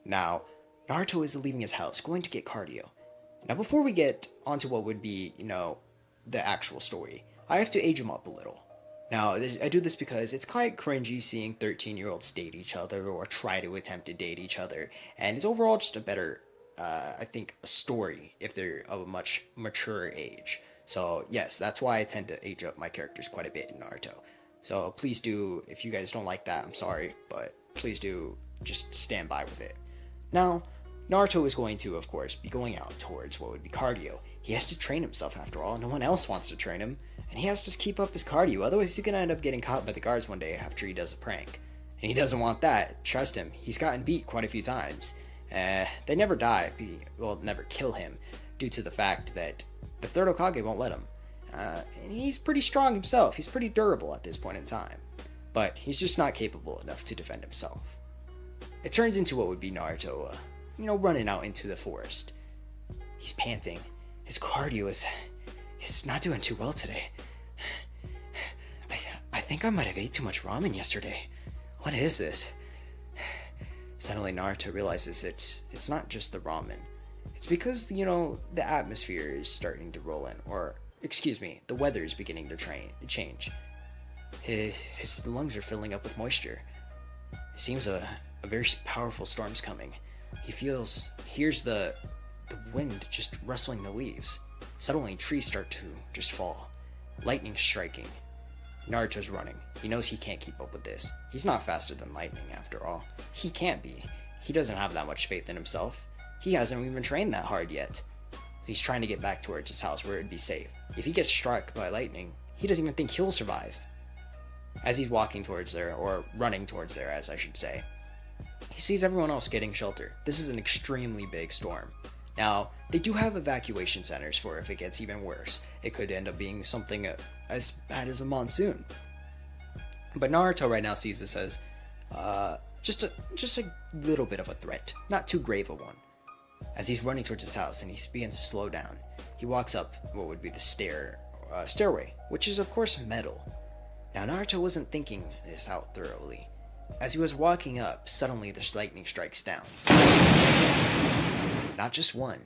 Now, Naruto is leaving his house, going to get cardio. Now, before we get onto what would be, the actual story, I have to age him up a little. Now, I do this because it's quite cringy seeing 13-year-olds date each other or try to attempt to date each other, and it's overall just a better, I think, a story if they're of a much mature age. So, yes, that's why I tend to age up my characters quite a bit in Naruto. So, please do, if you guys don't like that, I'm sorry, but please do just stand by with it. Now, Naruto is going to, of course, be going out towards what would be cardio. He has to train himself after all, no one else wants to train him, and he has to keep up his cardio, otherwise he's gonna end up getting caught by the guards one day after he does a prank. And he doesn't want that, trust him, he's gotten beat quite a few times. They never die, never kill him, due to the fact that the third Hokage won't let him. And he's pretty strong himself, he's pretty durable at this point in time. But he's just not capable enough to defend himself. It turns into what would be Naruto, running out into the forest. He's panting. His cardio is not doing too well today. I think I might have ate too much ramen yesterday. What is this? Suddenly Naruto realizes it's not just the ramen. It's because, the atmosphere is starting to roll in, or, excuse me, the weather is beginning to change. His lungs are filling up with moisture. It seems a very powerful storm's coming. He hears the wind just rustling the leaves. Suddenly, trees start to just fall. Lightning striking. Naruto's running. He knows he can't keep up with this. He's not faster than lightning, after all. He can't be. He doesn't have that much faith in himself. He hasn't even trained that hard yet. He's trying to get back towards his house where it'd be safe. If he gets struck by lightning, he doesn't even think he'll survive. As he's walking towards there, or running towards there, as I should say, he sees everyone else getting shelter. This is an extremely big storm. Now, they do have evacuation centers for if it gets even worse. It could end up being something as bad as a monsoon. But Naruto right now sees this as just a little bit of a threat, not too grave a one. As he's running towards his house and he begins to slow down, he walks up what would be the stairway, which is of course metal. Now Naruto wasn't thinking this out thoroughly. As he was walking up, suddenly the lightning strikes down. Not just one.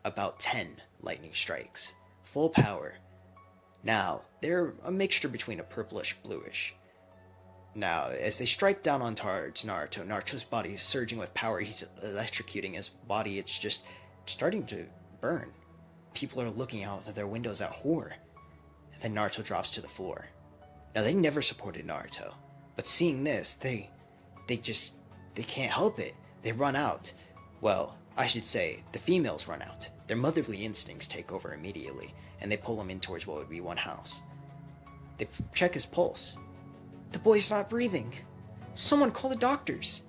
About 10 lightning strikes. Full power. Now, they're a mixture between a purplish bluish. Now, as they strike down on towards Naruto's body is surging with power. He's electrocuting his body. It's just starting to burn. People are looking out of their windows at horror. And then Naruto drops to the floor. Now, they never supported Naruto. But seeing this, they can't help it. They run out. Well, I should say, the females run out. Their motherly instincts take over immediately, and they pull him in towards what would be one house. They check his pulse. The boy's not breathing. Someone call the doctors.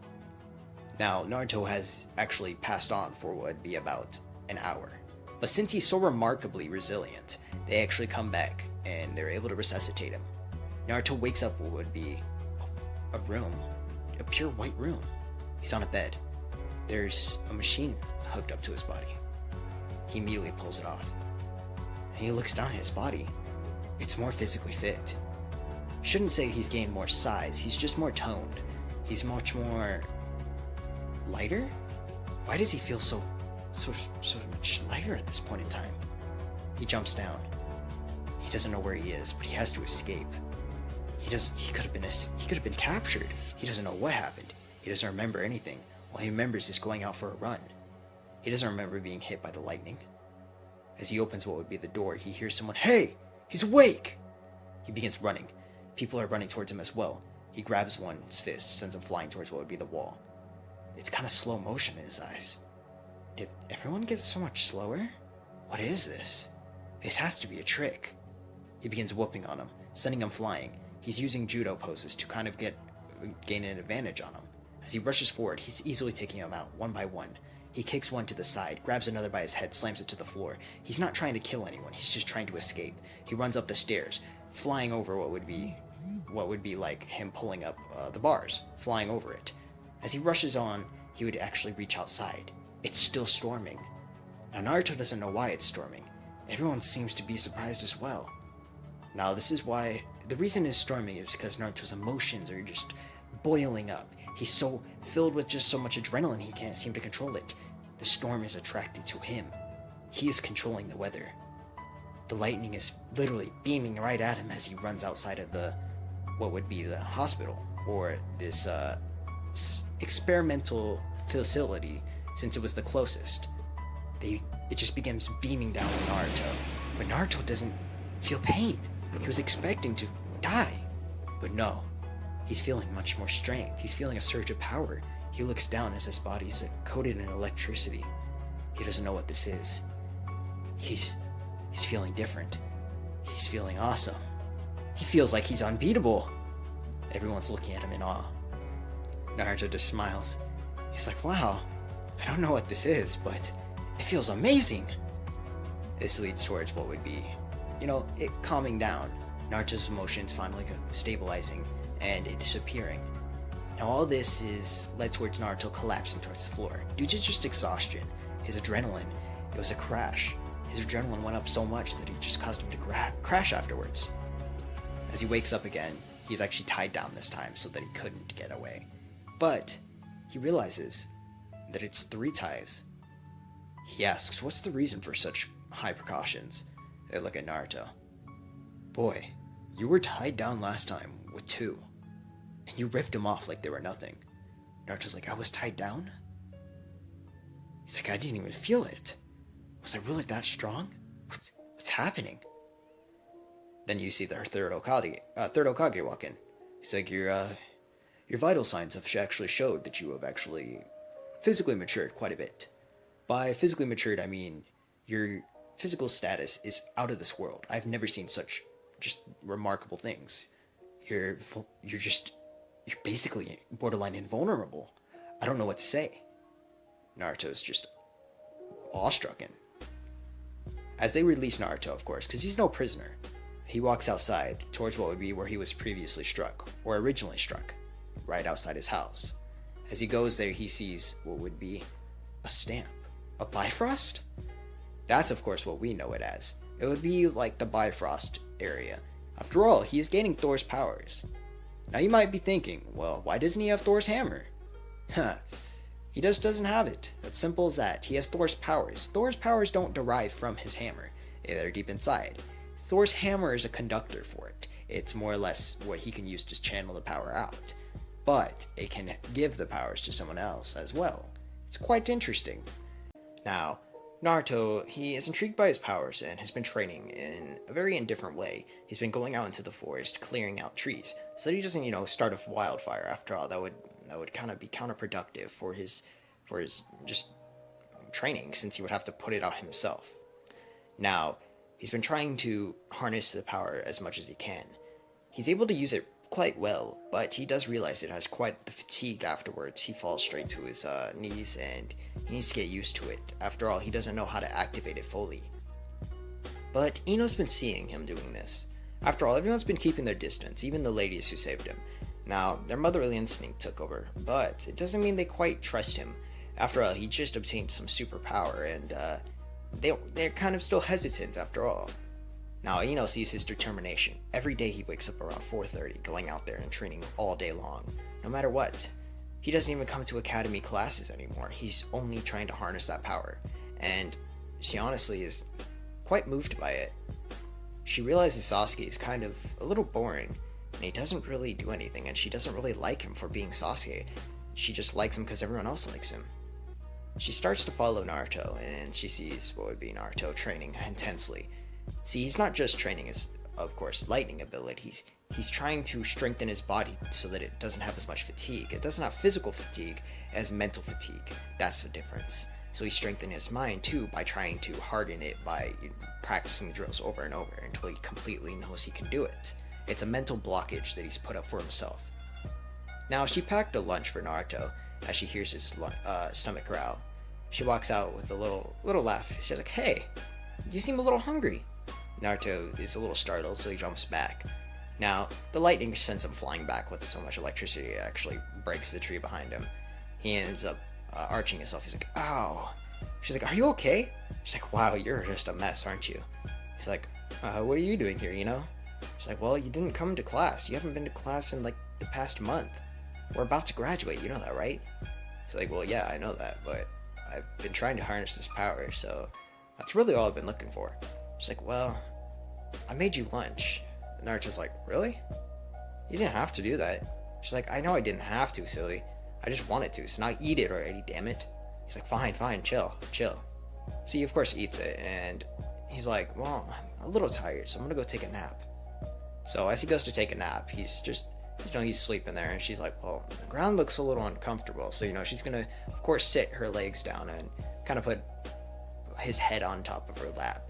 Now, Naruto has actually passed on for what would be about an hour. But since he's so remarkably resilient, they actually come back, and they're able to resuscitate him. Naruto wakes up what would be a room, a pure white room. He's on a bed. There's a machine hooked up to his body. He immediately pulls it off. And he looks down at his body. It's more physically fit. Shouldn't say he's gained more size, he's just more toned. He's much more lighter? Why does he feel so much lighter at this point in time? He jumps down. He doesn't know where he is, but he has to escape. He could have been captured. He doesn't know what happened. He doesn't remember anything. All he remembers is going out for a run. He doesn't remember being hit by the lightning. As he opens what would be the door, he hears someone, "Hey! He's awake!" He begins running. People are running towards him as well. He grabs one's fist, sends him flying towards what would be the wall. It's kind of slow motion in his eyes. Did everyone get so much slower? What is this? This has to be a trick. He begins whooping on him, sending him flying. He's using judo poses to kind of gain an advantage on him. As he rushes forward, he's easily taking him out, one by one. He kicks one to the side, grabs another by his head, slams it to the floor. He's not trying to kill anyone, he's just trying to escape. He runs up the stairs, flying over what would be like him pulling up the bars, flying over it. As he rushes on, he would actually reach outside. It's still storming. Now Naruto doesn't know why it's storming. Everyone seems to be surprised as well. Now this is why, the reason it's storming is because Naruto's emotions are just boiling up. He's so filled with just so much adrenaline he can't seem to control it. The storm is attracted to him. He is controlling the weather. The lightning is literally beaming right at him as he runs outside of what would be the hospital, or this experimental facility, since it was the closest. It just begins beaming down on Naruto, but Naruto doesn't feel pain. He was expecting to die, but no. He's feeling much more strength. He's feeling a surge of power. He looks down as his body's coated in electricity. He doesn't know what this is. He's feeling different. He's feeling awesome. He feels like he's unbeatable. Everyone's looking at him in awe. Naruto just smiles. He's like, wow, I don't know what this is, but it feels amazing. This leads towards what would be, it calming down. Naruto's emotions finally stabilizing and it disappearing. Now all this is led towards Naruto collapsing towards the floor due to just exhaustion. His adrenaline, it was a crash. His adrenaline went up so much that it just caused him to crash afterwards. As he wakes up again, he's actually tied down this time so that he couldn't get away. But he realizes that it's 3 ties. He asks, what's the reason for such high precautions? They look at Naruto. Boy, you were tied down last time with 2, and you ripped them off like they were nothing. Naruto's like, I was tied down? He's like, I didn't even feel it. Was I really that strong? What's happening? Then you see the third Hokage walk in. He's like, your vital signs have actually showed that you have actually physically matured quite a bit. By physically matured, I mean your physical status is out of this world. I've never seen such just remarkable things. You're basically borderline invulnerable. I don't know what to say. Naruto's just awestruck. As they release Naruto, of course, because he's no prisoner, he walks outside towards what would be where he was previously struck, or originally struck, right outside his house. As he goes there, he sees what would be a stamp. A Bifrost? That's, of course, what we know it as. It would be like the Bifrost area. After all, he is gaining Thor's powers. Now you might be thinking, well, why doesn't he have Thor's hammer? He just doesn't have it. That's simple as that. He has Thor's powers. Thor's powers don't derive from his hammer. They're deep inside. Thor's hammer is a conductor for it. It's more or less what he can use to channel the power out. But it can give the powers to someone else as well. It's quite interesting. Now, Naruto, he is intrigued by his powers and has been training in a very indifferent way. He's been going out into the forest, clearing out trees, so that he doesn't, start a wildfire. After all, that would kind of be counterproductive for his just training, since he would have to put it out himself. Now, he's been trying to harness the power as much as he can. He's able to use it quite well, but he does realize it has quite the fatigue afterwards. He falls straight to his knees and he needs to get used to it. After all, he doesn't know how to activate it fully. But Ino's been seeing him doing this. After all, everyone's been keeping their distance, even the ladies who saved him. Now, their motherly instinct took over, but it doesn't mean they quite trust him. After all, he just obtained some superpower, and they're kind of still hesitant after all. Now, Ino sees his determination. Every day he wakes up around 4:30, going out there and training all day long, no matter what. He doesn't even come to academy classes anymore. He's only trying to harness that power, and she honestly is quite moved by it. She realizes Sasuke is kind of a little boring, and he doesn't really do anything, and she doesn't really like him for being Sasuke. She just likes him because everyone else likes him. She starts to follow Naruto, and she sees what would be Naruto training intensely. See, he's not just training his, of course, lightning abilities. He's trying to strengthen his body so that it doesn't have as much fatigue. It doesn't have physical fatigue as mental fatigue. That's the difference. So he's strengthening his mind too by trying to harden it by practicing the drills over and over until he completely knows he can do it. It's a mental blockage that he's put up for himself. Now, she packed a lunch for Naruto as she hears his stomach growl. She walks out with a little laugh. She's like, "Hey, you seem a little hungry." Naruto is a little startled, so he jumps back. Now, the lightning sends him flying back with so much electricity it actually breaks the tree behind him. He ends up arching himself. He's like, "Ow." She's like, "Are you okay?" She's like, "Wow, you're just a mess, aren't you?" He's like, "What are you doing here, She's like, "Well, you didn't come to class. You haven't been to class in like the past month." We're about to graduate, you know that, right? He's like, well, yeah, I know that, but I've been trying to harness this power, so that's really all I've been looking for. She's like, well, I made you lunch. And Naruto's like, really? You didn't have to do that. She's like, I know I didn't have to, silly. I just wanted to, so now eat it already, damn it. He's like, fine, chill. So he, of course, eats it, and he's like, well, I'm a little tired, so I'm gonna go take a nap. So as he goes to take a nap, he's just, he's sleeping there, and she's like, well, the ground looks a little uncomfortable, so, she's gonna, of course, sit her legs down and kind of put his head on top of her lap.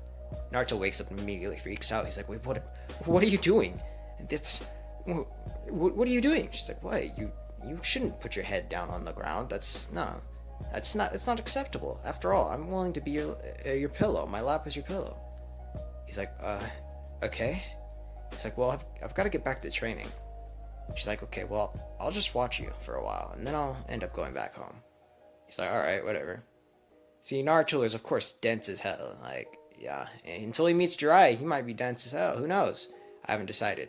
Naruto wakes up and immediately freaks out. He's like, wait, what are you doing? What are you doing? She's like, what? You shouldn't put your head down on the ground. It's not acceptable. After all, I'm willing to be your pillow. My lap is your pillow. He's like, okay. He's like, well, I've got to get back to training. She's like, okay, well, I'll just watch you for a while, and then I'll end up going back home. He's like, alright, whatever. See, Naruto is, of course, dense as hell. Like, yeah, until he meets Jiraiya, he might be dense as hell. Who knows? I haven't decided.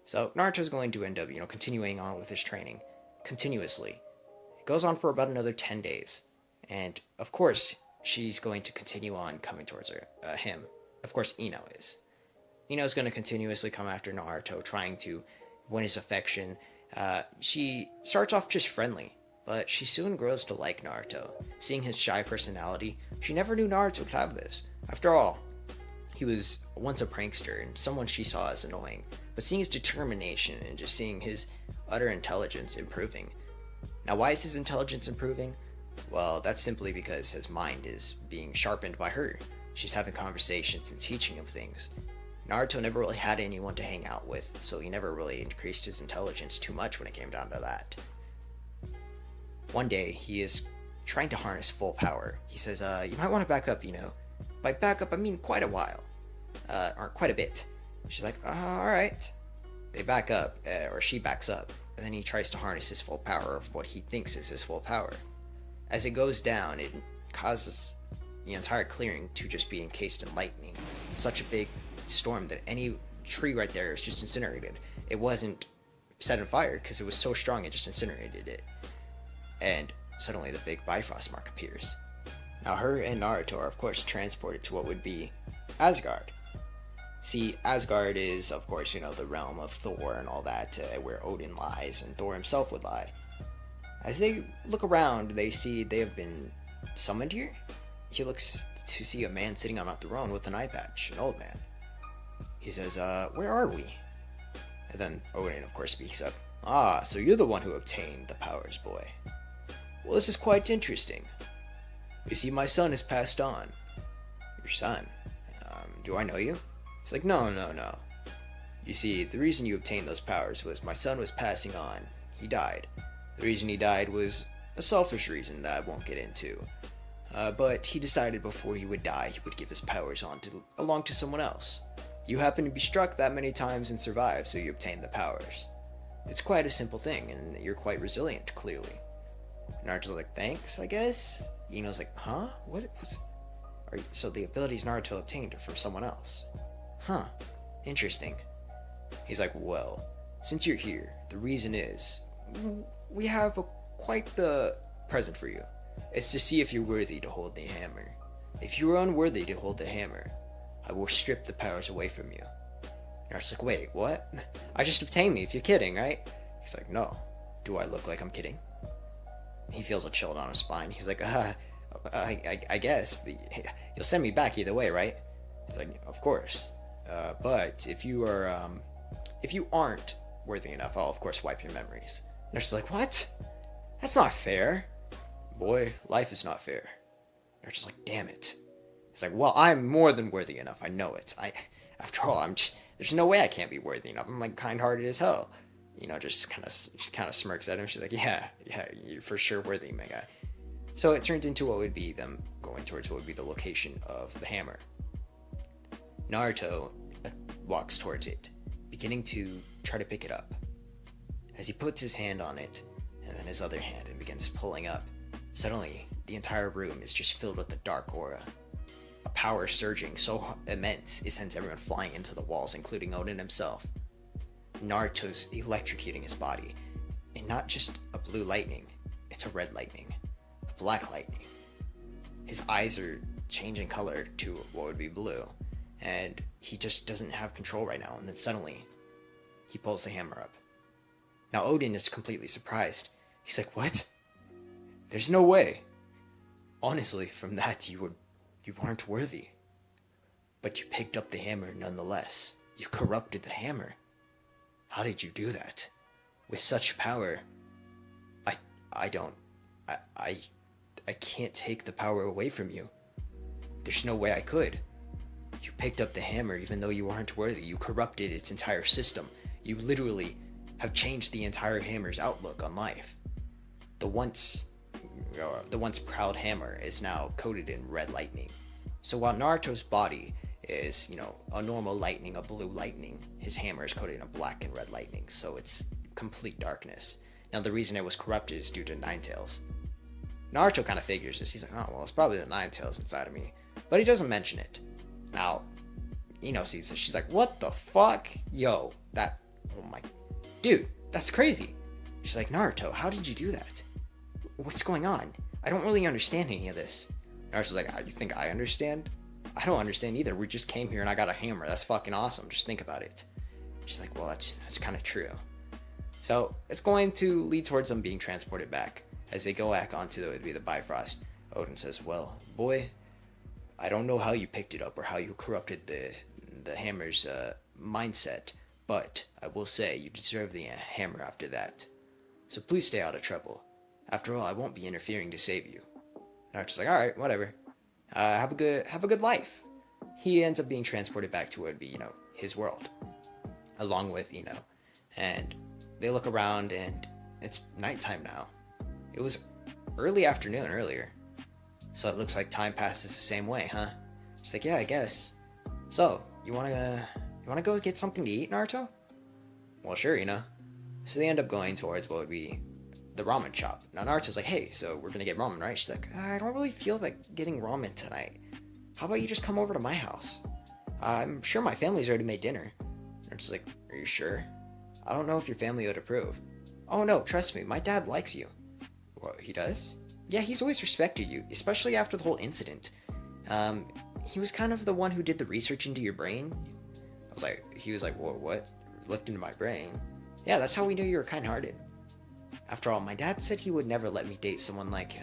So, Naruto's going to end up, continuing on with his training. Continuously. It goes on for about another 10 days. And, of course, she's going to continue on coming towards him. Of course, Ino is. Ino's going to continuously come after Naruto, trying to win his affection. She starts off just friendly, but she soon grows to like Naruto. Seeing his shy personality, she never knew Naruto would have this. After all, he was once a prankster and someone she saw as annoying, but seeing his determination and just seeing his utter intelligence improving. Now, why is his intelligence improving? Well, that's simply because his mind is being sharpened by her. She's having conversations and teaching him things. Naruto never really had anyone to hang out with, so he never really increased his intelligence too much when it came down to that. One day, he is trying to harness full power. He says, you might want to back up, By back up, I mean quite a while. Or quite a bit. She's like, alright. They back up, or she backs up, and then he tries to harness his full power of what he thinks is his full power. As it goes down, it causes the entire clearing to just be encased in lightning. Such a big storm that any tree right there is just incinerated. It wasn't set on fire because it was so strong it just incinerated it. And suddenly the big Bifrost mark appears. Now her and Naruto are of course transported to what would be Asgard. See, Asgard is of course, the realm of Thor and all that, where Odin lies and Thor himself would lie. As they look around, they see they have been summoned here. He looks to see a man sitting on a throne with an eye patch, an old man. He says, where are we? And then Odin, of course, speaks up. Ah, so you're the one who obtained the powers, boy. Well, this is quite interesting. You see, my son has passed on. Your son? Do I know you? He's like, no. You see, the reason you obtained those powers was my son was passing on. He died. The reason he died was a selfish reason that I won't get into. But he decided before he would die, he would give his powers along to someone else. You happen to be struck that many times and survive, so you obtain the powers. It's quite a simple thing, and you're quite resilient, clearly. Naruto's like, thanks, I guess? Ino's like, huh? So the abilities Naruto obtained are from someone else. Huh. Interesting. He's like, well, since you're here, the reason is, we have quite the present for you. It's to see if you're worthy to hold the hammer. If you are unworthy to hold the hammer, I will strip the powers away from you. Naruto's like, wait, what? I just obtained these, you're kidding, right? He's like, no. Do I look like I'm kidding? He feels a chill down his spine. He's like, I guess, but you'll send me back either way, right? He's like, of course. But if you aren't worthy enough, I'll of course wipe your memories. Naruto's like, what? That's not fair. Boy, life is not fair. Naruto's like, damn it. He's like, well, I'm more than worthy enough. I know it. After all, there's no way I can't be worthy enough. I'm like kind-hearted as hell. Just she kind of smirks at him. She's like, yeah, you're for sure worthy, my guy. So it turns into what would be them going towards what would be the location of the hammer. Naruto walks towards it, beginning to try to pick it up. As he puts his hand on it, and then his other hand, and begins pulling up, suddenly the entire room is just filled with a dark aura. A power surging so immense it sends everyone flying into the walls, including Odin himself. Naruto's electrocuting his body, And not just a blue lightning, it's a red lightning, a black lightning. His eyes are changing color to what would be blue, and he just doesn't have control right now. And then suddenly, he pulls the hammer up. Now Odin is completely surprised. He's like, "What? There's no way. Honestly, from that you weren't worthy. But you picked up the hammer nonetheless. You corrupted the hammer. How did you do that? With such power, I can't take the power away from you. There's no way I could. You picked up the hammer even though you aren't worthy. You corrupted its entire system. You literally have changed the entire hammer's outlook on life. The once proud hammer is now coated in red lightning. So while Naruto's body is, a normal lightning, a blue lightning, his hammer is coated in a black and red lightning, so it's complete darkness. Now the reason it was corrupted is due to Ninetales. Naruto kind of figures this. He's like, oh, well, it's probably the Ninetales inside of me. But he doesn't mention it. Now, Ino sees this. She's like, what the fuck? Yo, oh my, dude, that's crazy. She's like, Naruto, how did you do that? What's going on? I don't really understand any of this. Naruto's like, you think I understand? I don't understand either. We just came here and I got a hammer. That's fucking awesome. Just think about it. She's like, well, that's kind of true. So it's going to lead towards them being transported back. As they go back onto the Bifrost, Odin says, well, boy, I don't know how you picked it up or how you corrupted the hammer's mindset, but I will say you deserve the hammer after that. So please stay out of trouble. After all, I won't be interfering to save you. Naruto's like, all right, whatever. Have a good life. He ends up being transported back to what would be, his world, along with Ino. And they look around, and it's nighttime now. It was early afternoon earlier, so it looks like time passes the same way, huh? She's like, yeah, I guess. So you wanna go get something to eat, Naruto? Well, sure, So they end up going towards what would be the ramen shop. Now Naruto's like, hey, so we're gonna get ramen, right? She's like, I don't really feel like getting ramen tonight. How about you just come over to my house? I'm sure my family's already made dinner. Naruto's like, are you sure? I don't know if your family would approve. Oh no, trust me, my dad likes you. What, he does? Yeah, he's always respected you, especially after the whole incident. He was kind of the one who did the research into your brain. He was like, what? Looked into my brain? Yeah, that's how we knew you were kind-hearted. After all, my dad said he would never let me date someone like,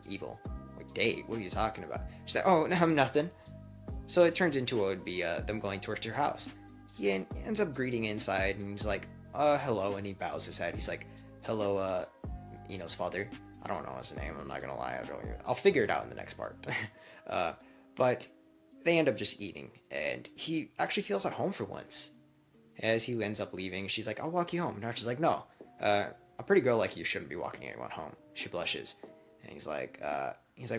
evil. Like, date? What are you talking about? She's like, oh, no, nothing. So it turns into what would be, them going towards your house. He ends up greeting inside, and he's like, hello, and he bows his head. He's like, hello, Ino's father. I don't know his name, I'm not gonna lie. I'll figure it out in the next part. But they end up just eating, and he actually feels at home for once. As he ends up leaving, she's like, I'll walk you home. And Archie's like, no, a pretty girl like you shouldn't be walking anyone home. She blushes, and he's like,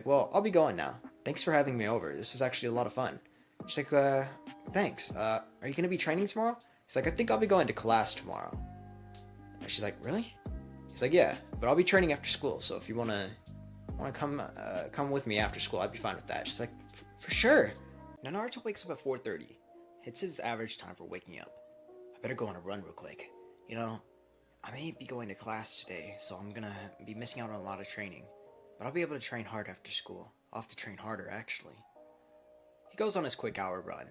well, I'll be going now. Thanks for having me over. This is actually a lot of fun. She's like, thanks. Are you gonna be training tomorrow? He's like, I think I'll be going to class tomorrow. And she's like, really? He's like, yeah, but I'll be training after school, so if you wanna come with me after school, I'd be fine with that. She's like, for sure. Now Naruto wakes up at 4:30. It's his average time for waking up. I better go on a run real quick. I may be going to class today, so I'm gonna be missing out on a lot of training. But I'll be able to train hard after school. I'll have to train harder, actually. He goes on his quick hour run.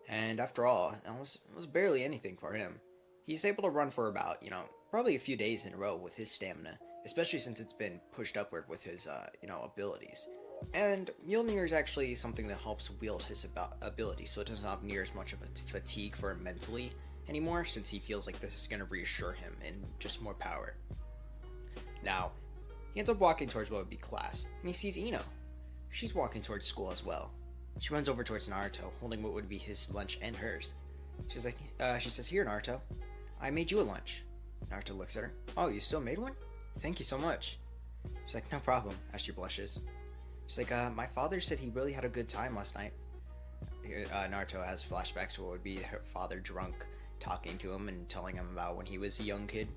And after all, it was barely anything for him. He's able to run for about, probably a few days in a row with his stamina, especially since it's been pushed upward with his, abilities. And Mjolnir is actually something that helps wield his ability, so it doesn't have near as much of a fatigue for him mentally anymore, since he feels like this is going to reassure him in just more power. Now, he ends up walking towards what would be class, and he sees Ino. She's walking towards school as well. She runs over towards Naruto, holding what would be his lunch and hers. She's like, she says, here, Naruto, I made you a lunch. Naruto looks at her. Oh, you still made one? Thank you so much. She's like, no problem, as she blushes. She's like, my father said he really had a good time last night. Naruto has flashbacks to what would be her father drunk, talking to him and telling him about when he was a young kid.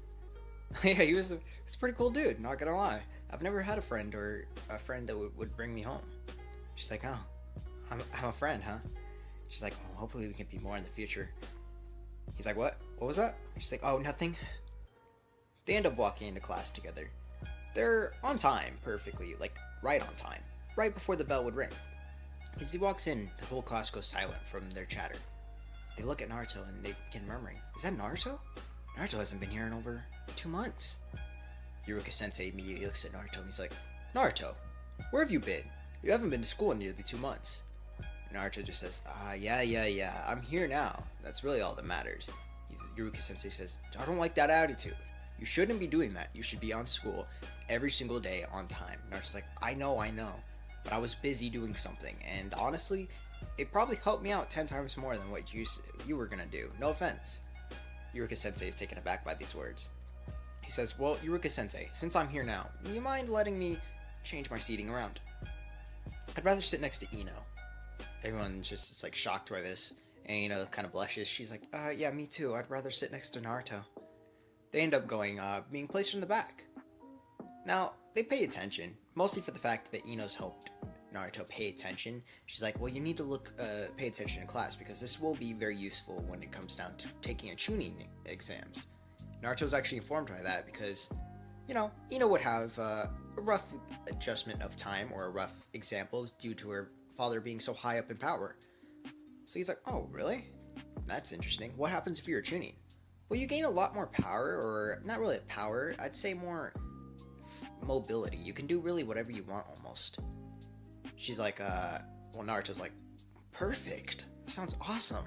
Yeah, he was a pretty cool dude, not gonna lie. I've never had a friend that would bring me home. She's like, oh, I'm a friend, huh? She's like, well, hopefully we can be more in the future. He's like, what? What was that? She's like, oh, nothing. They end up walking into class together. They're on time, perfectly, like right on time, right before the bell would ring. As he walks in, the whole class goes silent from their chatter. They look at Naruto and they begin murmuring, "Is that Naruto? Naruto hasn't been here in over 2 months." Iruka-sensei immediately looks at Naruto and he's like, "Naruto, where have you been? You haven't been to school in nearly 2 months." Naruto just says, yeah, I'm here now. That's really all that matters." Iruka-sensei says, "I don't like that attitude. You shouldn't be doing that. You should be on school every single day on time." Naruto's like, I know, but I was busy doing something, and honestly, it probably helped me out 10 times more than what you were gonna do. No offense." Iruka-sensei is taken aback by these words. He says, "Well, Iruka-sensei, since I'm here now, do you mind letting me change my seating around? I'd rather sit next to Ino." Everyone's just like shocked by this, and Ino kind of blushes. She's like, yeah, me too. I'd rather sit next to Naruto." They end up being placed in the back. Now, they pay attention, mostly for the fact that Ino's helped Naruto pay attention. She's like, "Well, you need to pay attention in class because this will be very useful when it comes down to taking a chunin exams." Naruto's actually informed by that because, Ino would have a rough adjustment of time or a rough example due to her father being so high up in power. So he's like, "Oh, really? That's interesting. What happens if you're a chunin?" "Well, you gain a lot more power, or not really power, I'd say more mobility. You can do really whatever you want almost." She's like, Naruto's like, "Perfect. That sounds awesome.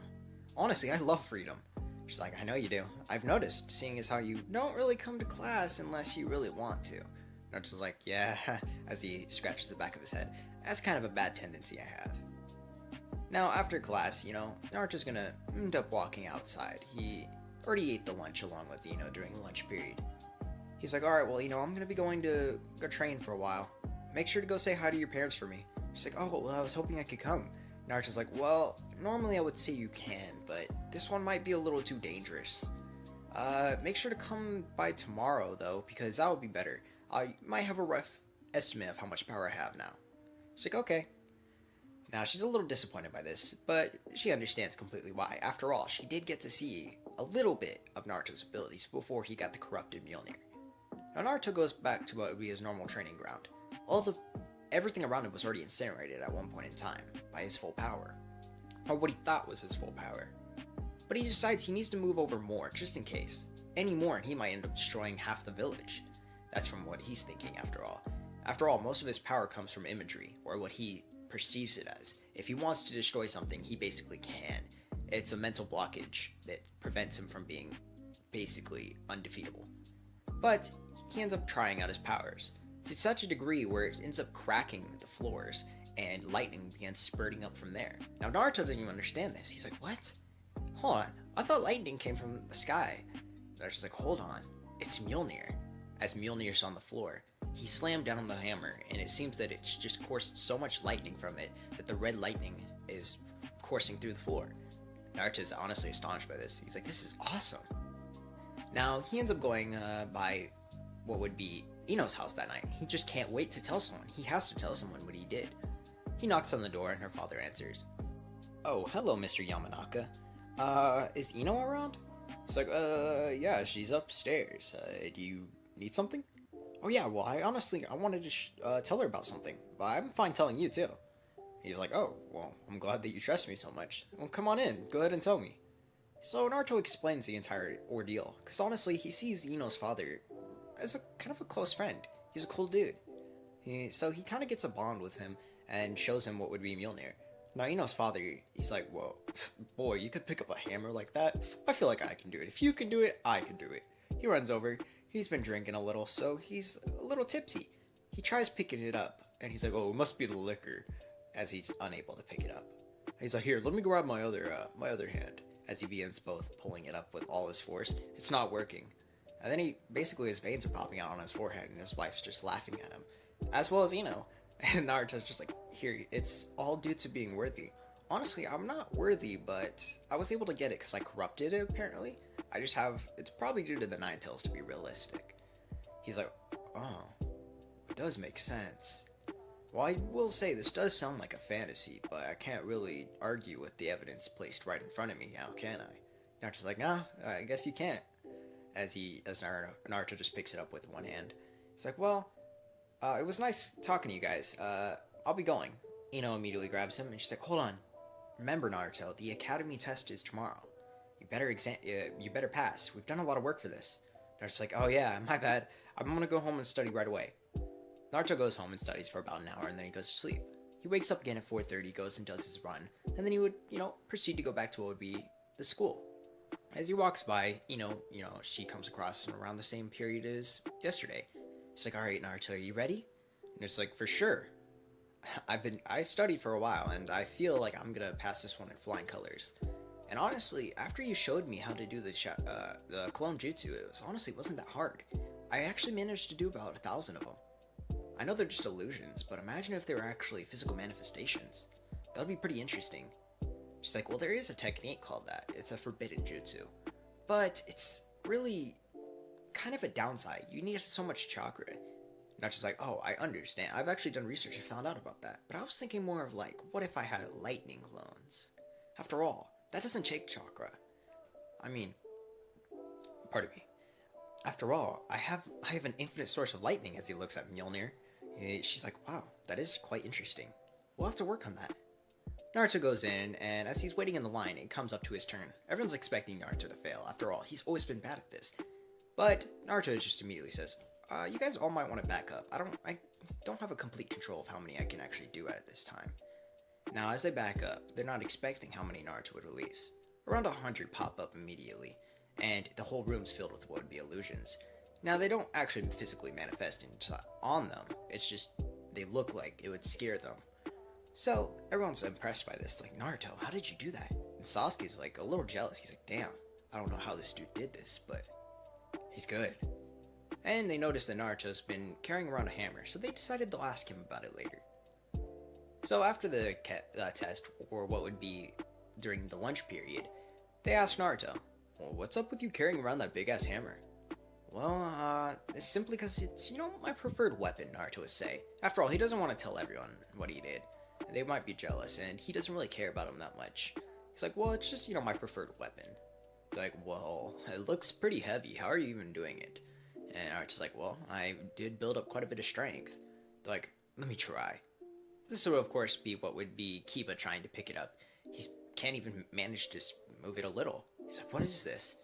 Honestly, I love freedom." She's like, "I know you do. I've noticed, seeing as how you don't really come to class unless you really want to." Naruto's like, "Yeah," as he scratches the back of his head. "That's kind of a bad tendency I have." Now, after class, Naruto's gonna end up walking outside. He already ate the lunch along with Ino during the lunch period. He's like, "Alright, well, I'm gonna be going to go train for a while. Make sure to go say hi to your parents for me." She's like, "Oh, well, I was hoping I could come." Naruto's like, "Well, normally I would say you can, but this one might be a little too dangerous. Make sure to come by tomorrow, though, because that would be better. I might have a rough estimate of how much power I have now." She's like, "Okay." Now, she's a little disappointed by this, but she understands completely why. After all, she did get to see a little bit of Naruto's abilities before he got the corrupted Mjolnir. Now, Naruto goes back to what would be his normal training ground. Everything around him was already incinerated at one point in time by his full power, or what he thought was his full power. But he decides he needs to move over more, just in case. Any more, and he might end up destroying half the village. That's from what he's thinking, after all. After all, most of his power comes from imagery, or what he perceives it as. If he wants to destroy something, he basically can. It's a mental blockage that prevents him from being basically undefeatable. But he ends up trying out his powers to such a degree where it ends up cracking the floors and lightning begins spurting up from there. Now, Naruto doesn't even understand this. He's like, "What? Hold on. I thought lightning came from the sky." Naruto's like, "Hold on. It's Mjolnir." As Mjolnir's on the floor, he slammed down on the hammer, and it seems that it's just coursed so much lightning from it that the red lightning is coursing through the floor. Naruto's honestly astonished by this. He's like, "This is awesome." Now, he ends up going by what would be Ino's house that night. He just can't wait to tell someone. He has to tell someone what he did. He knocks on the door, and her father answers. "Oh, hello, Mr. Yamanaka. Is Ino around?" He's like, yeah, she's upstairs. Do you need something?" "Oh yeah, well, I wanted to tell her about something, but I'm fine telling you too." He's like, "Oh, well, I'm glad that you trust me so much. Well, come on in, go ahead and tell me." So Naruto explains the entire ordeal, because honestly, he sees Ino's father as a kind of a close friend. He's a cool dude. So he kind of gets a bond with him, and shows him what would be Mjolnir. Now, Ino's father, he's like, "Well, boy, you could pick up a hammer like that? I feel like I can do it. If you can do it, I can do it." He runs over. He's been drinking a little, so he's a little tipsy. He tries picking it up, and he's like, "Oh, it must be the liquor," as he's unable to pick it up. He's like, "Here, let me grab my other hand," as he begins both pulling it up with all his force. It's not working. And then his veins are popping out on his forehead, and his wife's just laughing at him, as well as Ino. And Naruto's just like, "Here, it's all due to being worthy. Honestly, I'm not worthy, but I was able to get it because I corrupted it, apparently. It's probably due to the Nine Tails, to be realistic." He's like, "Oh, it does make sense. Well, I will say this does sound like a fantasy, but I can't really argue with the evidence placed right in front of me, now can I?" Naruto's like, "Nah, I guess you can't." as Naruto just picks it up with one hand. He's like, well, it was nice talking to you guys. I'll be going. Ino immediately grabs him, and she's like, hold on. Remember, Naruto, the academy test is tomorrow. You better pass. We've done a lot of work for this. Naruto's like, oh yeah, my bad. I'm gonna go home and study right away. Naruto goes home and studies for about an hour, and then he goes to sleep. He wakes up again at 4:30, goes and does his run, and then he would, proceed to go back to what would be the school. As he walks by, she comes across him around the same period as yesterday. She's like, all right, Naruto, are you ready? And it's like, for sure. I studied for a while, and I feel like I'm gonna pass this one in flying colors. And honestly, after you showed me how to do the clone jutsu, it wasn't that hard. I actually managed to do about 1,000 of them. I know they're just illusions, but imagine if they were actually physical manifestations. That would be pretty interesting. She's like, well, there is a technique called that. It's a forbidden jutsu. But it's really kind of a downside. You need so much chakra. Not just like, oh, I understand. I've actually done research and found out about that. But I was thinking more of like, what if I had lightning clones? After all, that doesn't take chakra. I mean, pardon me. After all, I have an infinite source of lightning. As he looks at Mjolnir, she's like, wow, that is quite interesting. We'll have to work on that. Naruto goes in, and as he's waiting in the line, it comes up to his turn. Everyone's expecting Naruto to fail. After all, he's always been bad at this. But Naruto just immediately says, you guys all might want to back up. I don't have a complete control of how many I can actually do at this time. Now, as they back up, they're not expecting how many Naruto would release. Around 100 pop up immediately, and the whole room's filled with what would be illusions. Now, they don't actually physically manifest on them. It's just, they look like it would scare them. So, everyone's impressed by this. Like, Naruto, how did you do that? And Sasuke's like a little jealous. He's like, damn, I don't know how this dude did this, but he's good. And they notice that Naruto's been carrying around a hammer, so they decided they'll ask him about it later. So after the test, or what would be during the lunch period, they asked Naruto, well, what's up with you carrying around that big-ass hammer? Well, it's simply because it's, my preferred weapon, Naruto would say. After all, he doesn't want to tell everyone what he did. They might be jealous, and he doesn't really care about them that much. He's like, well, it's just, my preferred weapon. They're like, well, it looks pretty heavy. How are you even doing it? And Naruto's like, well, I did build up quite a bit of strength. They're like, let me try. This would, of course, be what would be Kiba trying to pick it up. He can't even manage to move it a little. He's like, what is this?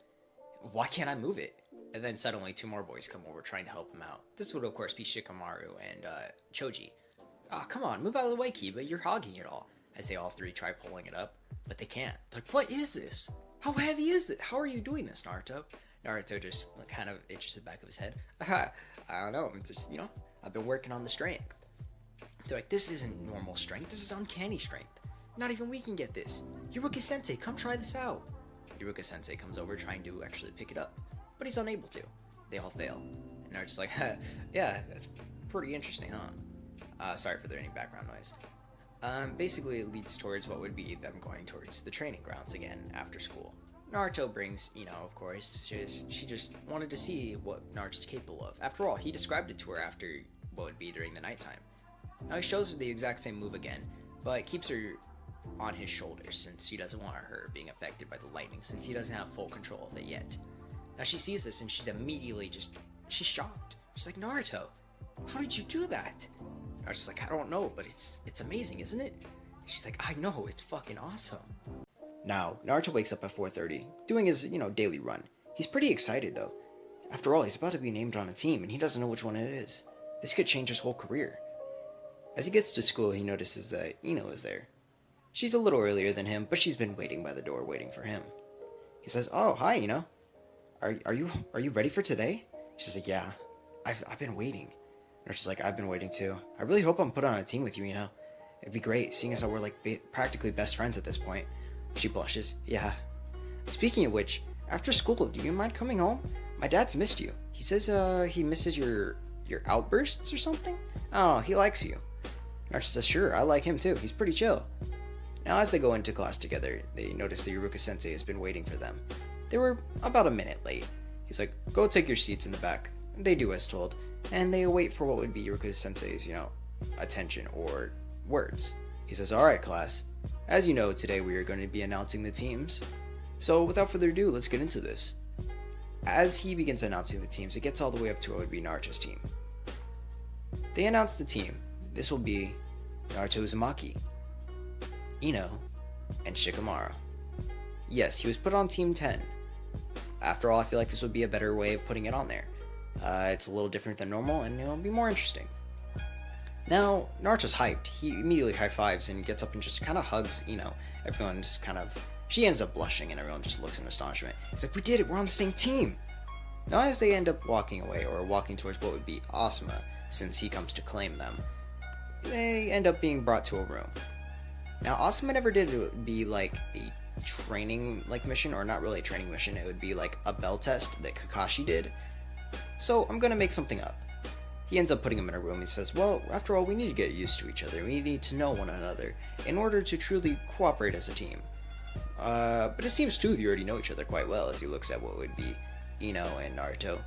Why can't I move it? And then suddenly 2 more boys come over trying to help him out. This would, of course, be Shikamaru and Choji. Ah, come on, move out of the way, Kiba. You're hogging it all. As they all 3 try pulling it up, but they can't. They're like, what is this? How heavy is it? How are you doing this, Naruto? Naruto just kind of itches the back of his head. I don't know. I'm just, I've been working on the strength. They're like, this isn't normal strength. This is uncanny strength. Not even we can get this. Yuruka-sensei, come try this out. Yuruka-sensei comes over trying to actually pick it up, but he's unable to. They all fail. And Naruto's like, yeah, that's pretty interesting, huh? Sorry for any background noise. Basically, it leads towards what would be them going towards the training grounds again after school. Naruto brings, of course, she just wanted to see what Naruto's capable of. After all, he described it to her after what would be during the nighttime. Now he shows her the exact same move again, but keeps her on his shoulders since he doesn't want her being affected by the lightning since he doesn't have full control of it yet. Now she sees this and she's immediately she's shocked. She's like, Naruto, how did you do that? Naruto's like, I don't know, but it's amazing, isn't it? She's like, I know, it's fucking awesome. Now, Naruto wakes up at 4:30, doing his, daily run. He's pretty excited though. After all, he's about to be named on a team and he doesn't know which one it is. This could change his whole career. As he gets to school, he notices that Ino is there. She's a little earlier than him, but she's been waiting by the door waiting for him. He says, oh, hi, Ino. Are you ready for today? She's like, yeah, I've been waiting. And she's like, I've been waiting too. I really hope I'm put on a team with you, It'd be great, seeing as how we're like practically best friends at this point. She blushes. Yeah. Speaking of which, after school, do you mind coming home? My dad's missed you. He says he misses your outbursts or something? Oh, he likes you. Naruto says, sure, I like him too. He's pretty chill. Now, as they go into class together, they notice that Yuruka-sensei has been waiting for them. They were about a minute late. He's like, go take your seats in the back. They do as told, and they await for what would be Yuruka-sensei's, attention or words. He says, alright class, as you know, today we are going to be announcing the teams. So without further ado, let's get into this. as he begins announcing the teams, it gets all the way up to what would be Naruto's team. They announce the team. This will be Naruto Uzumaki, Ino, and Shikamaru. Yes, he was put on Team 10. After all, I feel like this would be a better way of putting it on there. It's a little different than normal, and it'll be more interesting. Now, Naruto's hyped. He immediately high-fives and gets up and just kind of hugs Ino. Everyone's kind of... She ends up blushing, and everyone just looks in astonishment. He's like, we did it! We're on the same team! Now, as they end up walking away, or walking towards what would be Asuma, since he comes to claim them, they end up being brought to a room. Now, Asuma never did it would be like a training mission, or not really a training mission, it would be like a bell test that Kakashi did. So I'm gonna make something up. He ends up putting him in a room. He says, well, after all, we need to get used to each other. We need to know one another in order to truly cooperate as a team. But it seems two of you already know each other quite well, as he looks at what would be Ino and Naruto.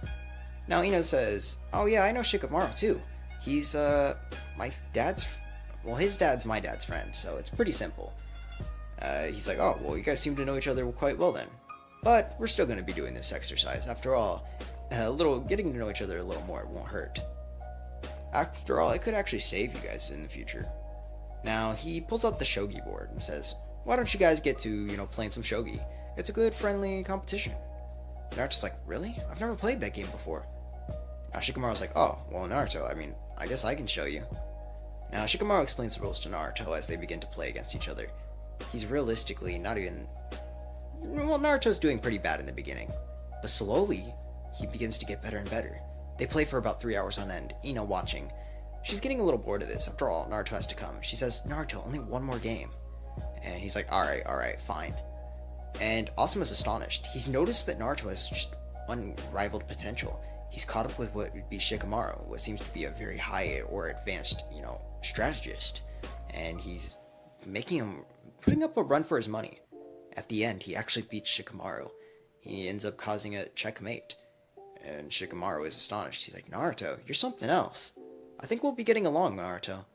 Now Ino says, oh yeah, I know Shikamaru too. He's my dad's, well, his dad's my dad's friend, so it's pretty simple. He's like, oh, well, you guys seem to know each other quite well then. But we're still going to be doing this exercise. After all, getting to know each other a little more won't hurt. After all, it could actually save you guys in the future. Now, he pulls out the shogi board and says, why don't you guys get to, playing some shogi? It's a good, friendly competition. Naruto's like, really? I've never played that game before. Now, Shikamaru's like, oh, well, Naruto, I guess I can show you. Now, Shikamaru explains the rules to Naruto as they begin to play against each other. He's realistically not even... Well, Naruto's doing pretty bad in the beginning. But slowly, he begins to get better and better. They play for about 3 hours on end, Ino watching. She's getting a little bored of this. After all, Naruto has to come. She says, Naruto, only one more game. And he's like, alright, fine. And Asuma's astonished. He's noticed that Naruto has just unrivaled potential. He's caught up with what would be Shikamaru, what seems to be a very high or advanced, strategist. And he's putting up a run for his money. At the end, he actually beats Shikamaru. He ends up causing a checkmate. And Shikamaru is astonished. He's like, Naruto, you're something else. I think we'll be getting along, Naruto.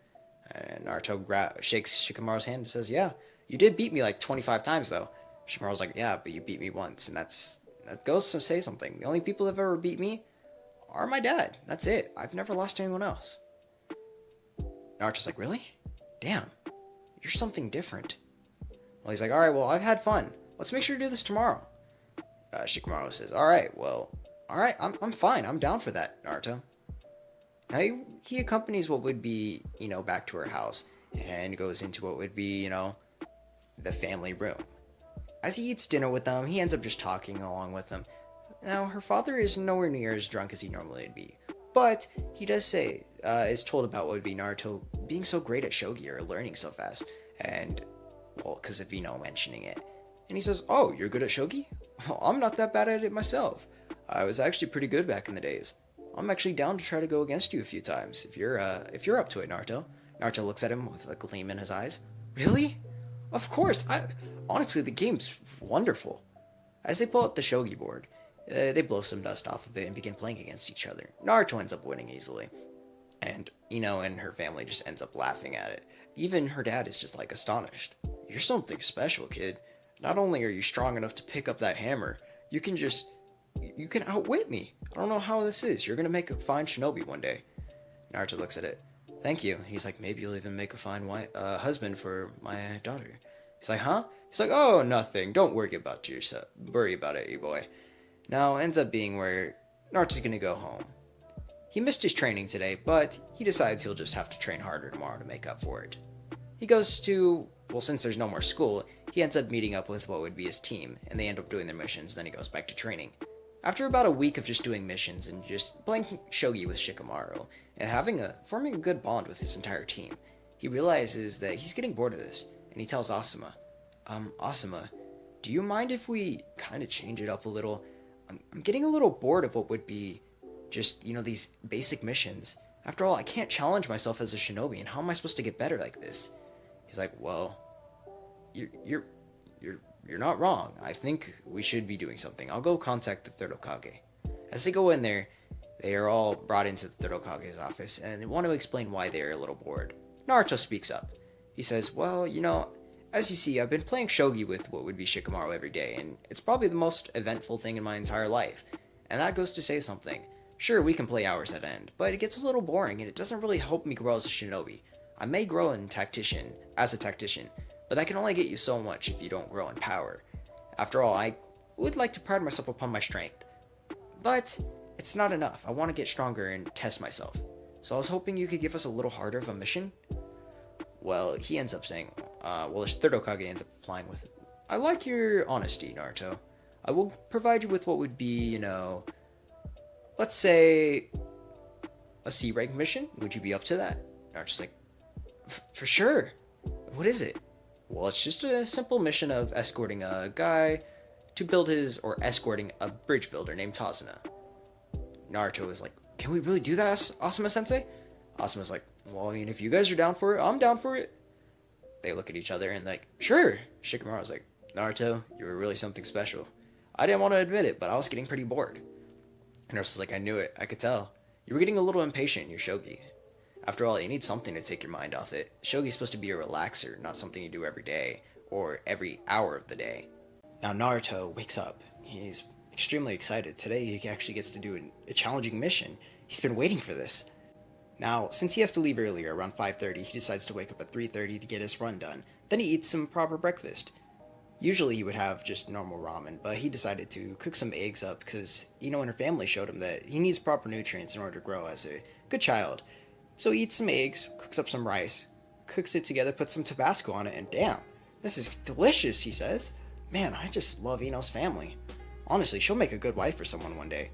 And Naruto shakes Shikamaru's hand and says, yeah, you did beat me like 25 times, though. Shikamaru's like, yeah, but you beat me once. And that goes to say something. The only people that have ever beat me are my dad. That's it. I've never lost to anyone else. Naruto's like, really? Damn, you're something different. Well, he's like, alright, well, I've had fun. Let's make sure to do this tomorrow. Shikamaru says, alright, I'm fine. I'm down for that, Naruto. Now, he accompanies what would be, back to her house and goes into what would be, the family room. As he eats dinner with them, he ends up just talking along with them. Now, her father is nowhere near as drunk as he normally would be, but he does say, is told about what would be Naruto being so great at shogi or learning so fast, and, well, because of Ino mentioning it. And he says, oh, you're good at shogi? Well, I'm not that bad at it myself. I was actually pretty good back in the days. I'm actually down to try to go against you a few times, if you're up to it, Naruto. Naruto looks at him with a gleam in his eyes. Really? Of course. Honestly, the game's wonderful. As they pull out the shogi board, they blow some dust off of it and begin playing against each other. Naruto ends up winning easily. And Ino and her family just ends up laughing at it. Even her dad is just like astonished. You're something special, kid. Not only are you strong enough to pick up that hammer, you can outwit me. I don't know how this is. You're gonna make a fine shinobi one day. Naruto looks at it. Thank you. He's like, maybe you'll even make a fine husband for my daughter. He's like, huh? He's like, oh, nothing. Don't worry about yourself. Worry about it, you boy. Now, ends up being where Naruto's gonna go home. He missed his training today, but he decides he'll just have to train harder tomorrow to make up for it. He goes to, well, since there's no more school, he ends up meeting up with what would be his team, and they end up doing their missions, then he goes back to training. After about a week of just doing missions and just playing shogi with Shikamaru, and forming a good bond with his entire team, he realizes that he's getting bored of this, and he tells Asuma, Asuma, do you mind if we kind of change it up a little? I'm getting a little bored of what would be just, these basic missions. After all, I can't challenge myself as a shinobi, and how am I supposed to get better like this? He's like, well, you're not wrong. I think we should be doing something. I'll go contact the Third Hokage. As they go in there, they are all brought into the Third Hokage's office, and they want to explain why they are a little bored. Naruto speaks up. He says, well, as you see, I've been playing shogi with what would be Shikamaru every day, and it's probably the most eventful thing in my entire life. And that goes to say something. Sure, we can play hours at end, but it gets a little boring and it doesn't really help me grow as a shinobi. I may grow as a tactician, but that can only get you so much if you don't grow in power. After all, I would like to pride myself upon my strength. But it's not enough. I want to get stronger and test myself. So I was hoping you could give us a little harder of a mission. Well, he ends up saying, his third Hokage ends up replying with, I like your honesty, Naruto. I will provide you with what would be, let's say, a C rank mission. Would you be up to that? Naruto's like, for sure. What is it? Well, it's just a simple mission of escorting a guy to escorting a bridge builder named Tazuna. Naruto is like, can we really do that, Asuma-sensei? Asuma's like, well, I mean, if you guys are down for it, I'm down for it. They look at each other and like, sure. Shikamaru's like, Naruto, you were really something special. I didn't want to admit it, but I was getting pretty bored. And Naruto's like, I knew it. I could tell. You were getting a little impatient in your shogi. After all, you need something to take your mind off it. Shogi's supposed to be a relaxer, not something you do every day, or every hour of the day. Now Naruto wakes up. He's extremely excited. Today he actually gets to do a challenging mission. He's been waiting for this. Now, since he has to leave earlier, around 5:30, he decides to wake up at 3:30 to get his run done. Then he eats some proper breakfast. Usually he would have just normal ramen, but he decided to cook some eggs up because Ino and her family showed him that he needs proper nutrients in order to grow as a good child. So he eats some eggs, cooks up some rice, cooks it together, puts some Tabasco on it, and damn, this is delicious, he says. Man, I just love Ino's family. Honestly, she'll make a good wife for someone one day.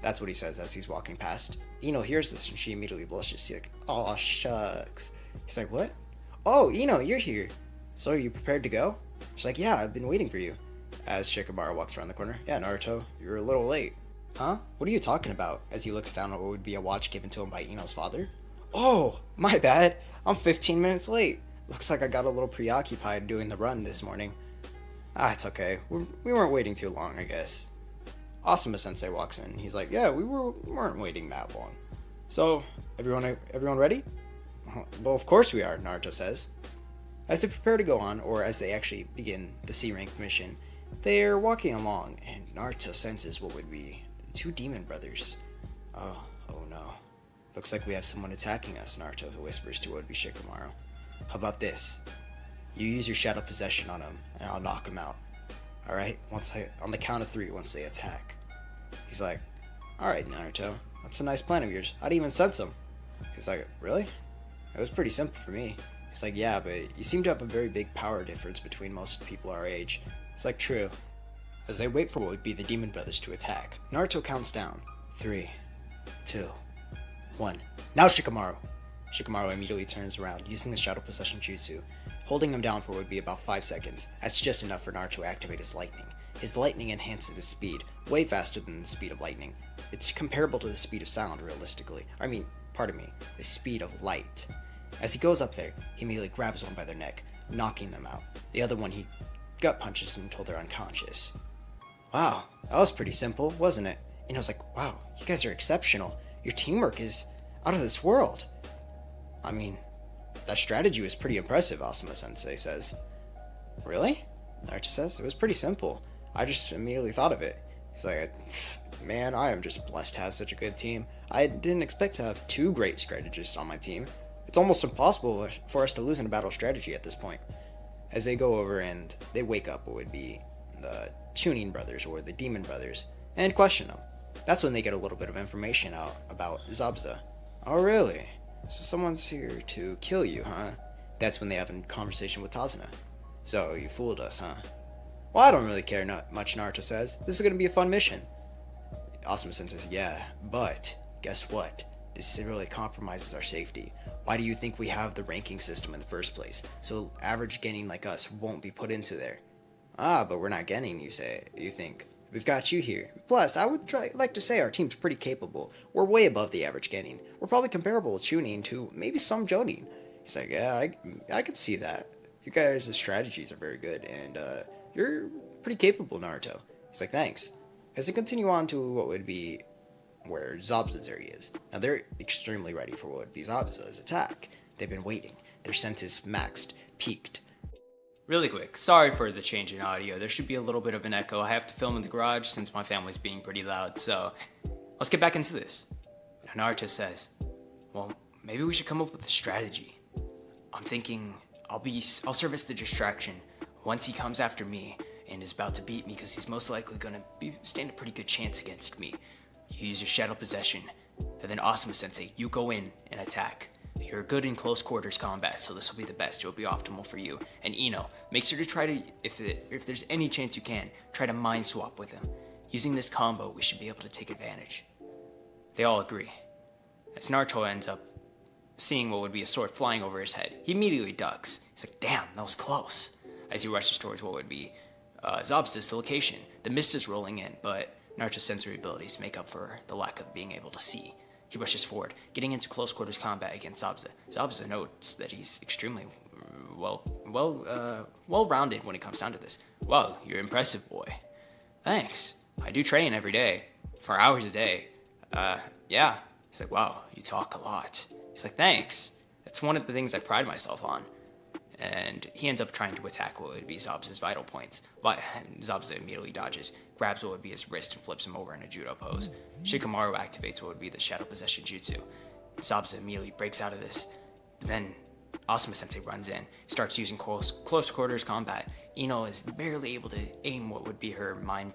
That's what he says as he's walking past. Ino hears this and she immediately blushes. She's like, aw, shucks. He's like, what? Oh, Ino, you're here. So are you prepared to go? She's like, yeah, I've been waiting for you. As Shikamaru walks around the corner. Yeah, Naruto, you're a little late. Huh? What are you talking about? As he looks down at what would be a watch given to him by Ino's father. Oh, my bad. I'm 15 minutes late. Looks like I got a little preoccupied doing the run this morning. It's okay. We weren't waiting too long, I guess. Asuma-sensei walks in. He's like, yeah, we weren't waiting that long. So, everyone ready? Well, of course we are, Naruto says. As they prepare to go on, or as they actually begin the C-rank mission, they're walking along, and Naruto senses what would be the two demon brothers. Oh no. Looks like we have someone attacking us, Naruto whispers to what would be Shikamaru. How about this? You use your shadow possession on him, and I'll knock him out. Alright? On the count of 3 once they attack. He's like, alright, Naruto. That's a nice plan of yours. I didn't even sense him. He's like, really? It was pretty simple for me. He's like, yeah, but you seem to have a very big power difference between most people our age. It's like, true. As they wait for what would be the demon brothers to attack, Naruto counts down. 3, 2, 1. Now Shikamaru! Shikamaru immediately turns around, using the shadow possession jutsu, holding him down for what would be about 5 seconds. That's just enough for Naruto to activate his lightning. His lightning enhances his speed, way faster than the speed of lightning. It's comparable to the speed of sound, realistically. The speed of light. As he goes up there, he immediately grabs one by their neck, knocking them out. The other one he gut punches them until they're unconscious. Wow, that was pretty simple, wasn't it? And I was like, wow, you guys are exceptional. Your teamwork is out of this world. I mean, that strategy was pretty impressive, Asuma-sensei says. Really? Naruto says, it was pretty simple. I just immediately thought of it. He's like, man, I am just blessed to have such a good team. I didn't expect to have 2 great strategists on my team. It's almost impossible for us to lose in a battle strategy at this point. As they go over and they wake up what would be the Chunin brothers or the Demon brothers and question them. That's when they get a little bit of information out about Zabuza. Oh really? So someone's here to kill you, huh? That's when they have a conversation with Tazuna. So you fooled us, huh? Well, I don't really care much, Naruto says. This is gonna be a fun mission. Asuma-sensei says, yeah, but guess what? This really compromises our safety. Why do you think we have the ranking system in the first place? So average genin like us won't be put into there. But we're not genin, you think. We've got you here. Plus, I would like to say our team's pretty capable. We're way above the average genin. We're probably comparable with Chunin to maybe some Jonin. He's like, yeah, I could see that. You guys' strategies are very good, and you're pretty capable, Naruto. He's like, thanks. As they continue on to what would be where Zabuza's area is. Now they're extremely ready for what would be Zabuza's attack. They've been waiting. Their sense is maxed, peaked. Really quick, sorry for the change in audio. There should be a little bit of an echo. I have to film in the garage since my family's being pretty loud, so let's get back into this. Now Naruto says, well, maybe we should come up with a strategy. I'm thinking I'll serve as the distraction once he comes after me and is about to beat me, because he's most likely gonna stand a pretty good chance against me. You use your shadow possession, and then Asuma Sensei, you go in and attack. You're good in close quarters combat, so this will be the best. It will be optimal for you. And Ino, make sure to try to, if there's any chance you can, try to mind swap with him. Using this combo, we should be able to take advantage. They all agree. As Naruto ends up seeing what would be a sword flying over his head, he immediately ducks. He's like, damn, that was close. As he rushes towards what would be Zabuza's location. The mist is rolling in, but Naruto's sensory abilities make up for the lack of being able to see. He rushes forward, getting into close quarters combat against Zabuza. Zabuza notes that he's extremely well-rounded when it comes down to this. Wow, you're impressive, boy. Thanks. I do train every day, for hours a day. Yeah. He's like, wow, you talk a lot. He's like, thanks. That's one of the things I pride myself on. And he ends up trying to attack what would be Zabuza's vital points. But Zabuza immediately dodges, grabs what would be his wrist and flips him over in a judo pose. Shikamaru activates what would be the Shadow Possession Jutsu. Zabuza immediately breaks out of this. But then Asuma Sensei runs in, starts using close quarters combat. Ino is barely able to aim what would be her mind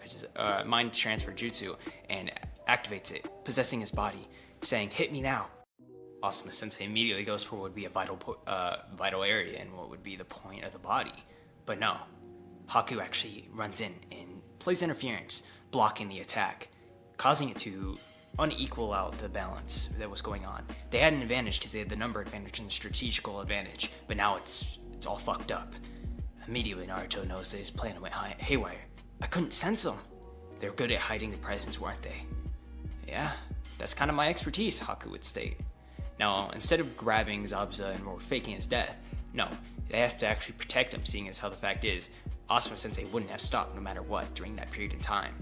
transfer jutsu and activates it, possessing his body, saying, hit me now. Asuma Sensei immediately goes for what would be a vital area and what would be the point of the body. But no, Haku actually runs in and plays interference, blocking the attack, causing it to unequal out the balance that was going on. They had an advantage because they had the number advantage and the strategical advantage, but now it's all fucked up. Immediately Naruto knows that his plan went haywire. I couldn't sense them. They're good at hiding the presence, weren't they? Yeah, that's kind of my expertise, Haku would state. Now, instead of grabbing Zabuza and faking his death, no, they have to actually protect him, seeing as how the fact is, Asuma Sensei wouldn't have stopped no matter what during that period in time.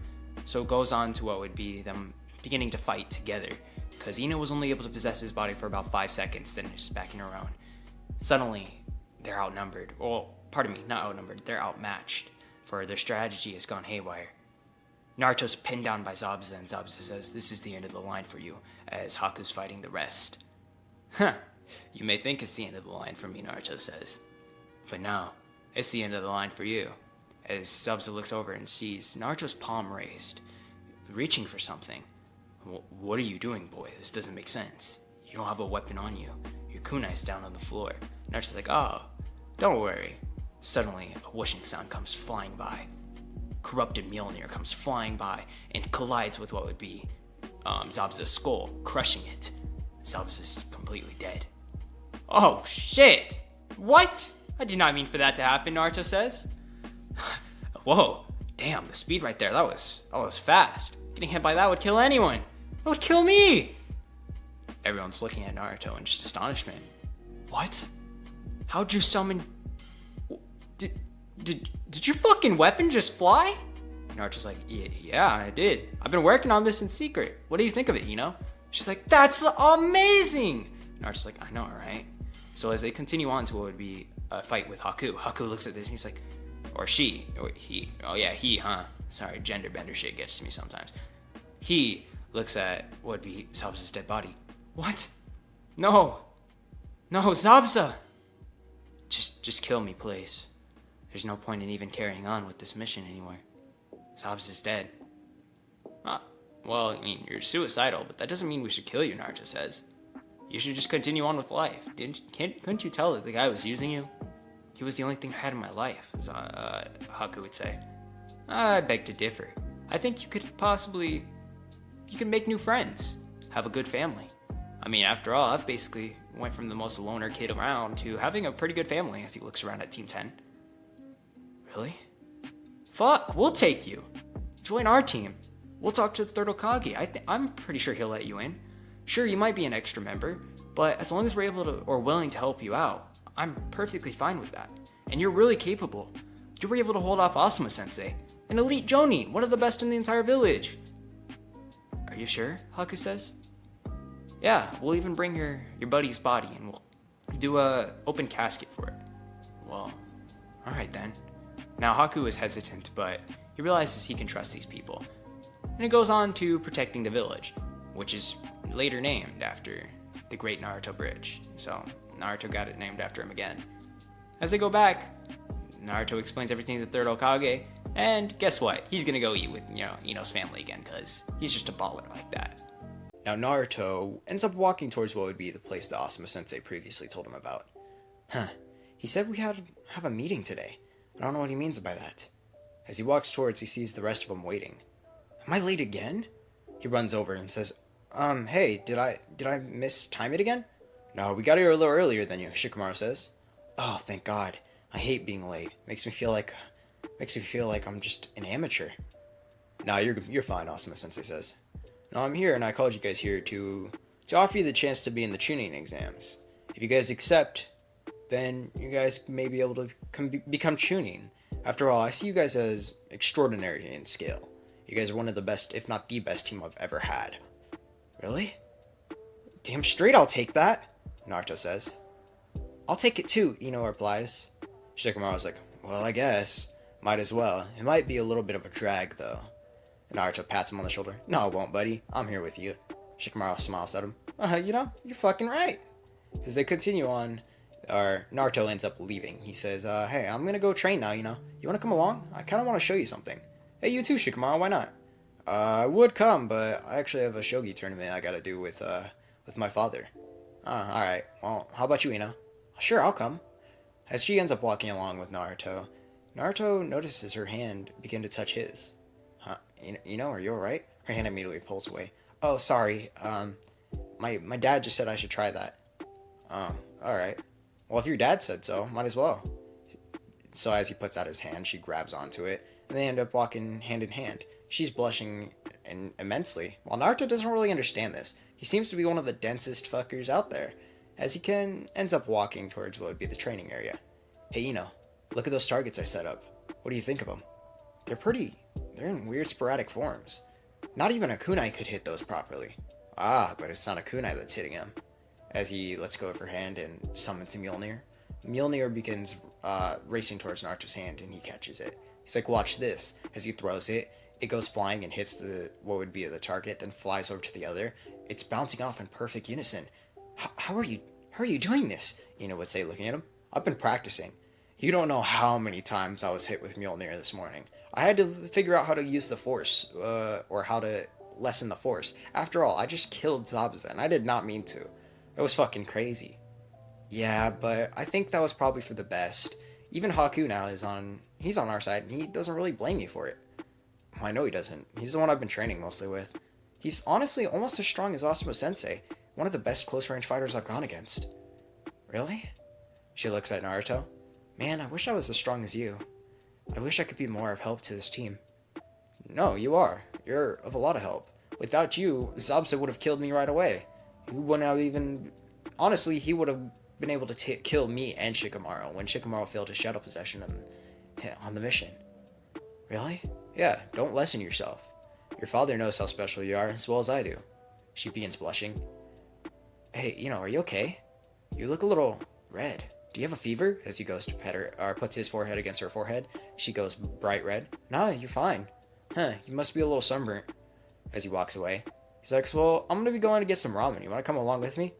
So it goes on to what would be them beginning to fight together, because Ino was only able to possess his body for about 5 seconds, then just back in her own. Suddenly, they're outnumbered. Well, pardon me, not outnumbered, they're outmatched, for their strategy has gone haywire. Naruto's pinned down by Zabuza, and Zabuza says, this is the end of the line for you, as Haku's fighting the rest. Huh, you may think it's the end of the line for me, Naruto says. But no, it's the end of the line for you, as Zabuza looks over and sees Naruto's palm raised, reaching for something. What are you doing, boy? This doesn't make sense. You don't have a weapon on you. Your kunai's down on the floor. Naruto's like, oh, don't worry. Suddenly, a whooshing sound comes flying by. Corrupted Mjolnir comes flying by and collides with what would be Zabuza's skull, crushing it. Zabuza's completely dead. Oh, shit! What? I did not mean for that to happen, Naruto says. Whoa, damn, the speed right there, that was fast. Getting hit by that would kill anyone. It would kill me! Everyone's looking at Naruto in just astonishment. What? How'd you summon... Did your fucking weapon just fly? Naruto's like, yeah, I did. I've been working on this in secret. What do you think of it, Ino? She's like, that's amazing! Naruto's like, I know, right? So as they continue on to what would be a fight with Haku looks at this and he's like, or she, or he, oh yeah, he, huh? Sorry, gender bender shit gets to me sometimes. He looks at what would be Zabuza's dead body. What? No, Zabuza! Just kill me, please. There's no point in even carrying on with this mission anymore. Zabuza's dead. Well, I mean, you're suicidal, but that doesn't mean we should kill you, Naruto says. You should just continue on with life. Couldn't you tell that the guy was using you? He was the only thing I had in my life, as Haku would say. I beg to differ. I think you can make new friends, have a good family. I mean, after all, I've basically went from the most loner kid around to having a pretty good family as he looks around at Team 10. Really? Fuck, we'll take you. Join our team. We'll talk to the Third Hokage. I'm pretty sure he'll let you in. Sure, you might be an extra member, but as long as we're able to or willing to help you out, I'm perfectly fine with that. And you're really capable. You were able to hold off Asuma Sensei, an elite Jonin, one of the best in the entire village. Are you sure? Haku says. Yeah, we'll even bring your buddy's body and we'll do a open casket for it. Well, Alright then. Now Haku is hesitant, but he realizes he can trust these people. And it goes on to protecting the village, which is later named after the Great Naruto Bridge. So Naruto got it named after him again. As they go back, Naruto explains everything to the third Hokage, and guess what? He's gonna go eat with, Ino's family again, because he's just a baller like that. Now Naruto ends up walking towards what would be the place that Asuma Sensei previously told him about. He said we had have a meeting today. I don't know what he means by that. As he walks towards, he sees the rest of them waiting. Am I late again? He runs over and says, hey, did I miss time it again? No, we got here a little earlier than you, Shikamaru says. Oh, thank God. I hate being late. Makes me feel like I'm just an amateur. No, you're fine, Asuma Sensei says. No, I'm here and I called you guys here to offer you the chance to be in the tuning exams. If you guys accept, then you guys may be able to become tuning. After all, I see you guys as extraordinary in skill. You guys are one of the best, if not the best team I've ever had. Really? Damn straight I'll take that, Naruto says. I'll take it too, Ino replies. Shikamaru's like, well, I guess. Might as well. It might be a little bit of a drag, though. Naruto pats him on the shoulder. No, it won't, buddy. I'm here with you. Shikamaru smiles at him. You're fucking right. As they continue on, Naruto ends up leaving. He says, hey, I'm gonna go train now, You wanna come along? I kinda wanna show you something. Hey, you too, Shikamaru, why not? I would come, but I actually have a shogi tournament I gotta do with my father. Alright. Well, how about you, Ino? Sure, I'll come. As she ends up walking along with Naruto, Naruto notices her hand begin to touch his. Huh? Ino, are you alright? Her hand immediately pulls away. Oh, sorry. My dad just said I should try that. Oh, alright. Well, if your dad said so, might as well. So as he puts out his hand, she grabs onto it, and they end up walking hand in hand. She's blushing immensely, while Naruto doesn't really understand this. He seems to be one of the densest fuckers out there, as he ends up walking towards what would be the training area. Hey, Ino, look at those targets I set up. What do you think of them? They're in weird sporadic forms. Not even a kunai could hit those properly. But it's not a kunai that's hitting him. As he lets go of her hand and summons Mjolnir. Mjolnir begins racing towards Naruto's hand, and he catches it. He's like, watch this. As he throws it, it goes flying and hits what would be the target, then flies over to the other. It's bouncing off in perfect unison. How are you doing this? Ino would say, looking at him. I've been practicing. You don't know how many times I was hit with Mjolnir this morning. I had to figure out how to use the force, or how to lessen the force. After all, I just killed Zabuza, and I did not mean to. It was fucking crazy. Yeah, but I think that was probably for the best. Even Haku now he's on our side, and he doesn't really blame you for it. Well, I know he doesn't. He's the one I've been training mostly with. He's honestly almost as strong as Asuma Sensei, one of the best close-range fighters I've gone against. Really? She looks at Naruto. Man, I wish I was as strong as you. I wish I could be more of help to this team. No, you are. You're of a lot of help. Without you, Zabuza would have killed me right away. He wouldn't have even... Honestly, he would have been able to kill me and Shikamaru when Shikamaru failed his shadow possession on the mission. Really? Yeah, don't lessen yourself. Your father knows how special you are as well as I do. She begins blushing. Hey, are you okay? You look a little red. Do you have a fever? As he goes to pet her, or puts his forehead against her forehead, she goes bright red. No, you're fine. You must be a little sunburnt. As he walks away, he's like, well, I'm gonna be going to get some ramen. You wanna come along with me?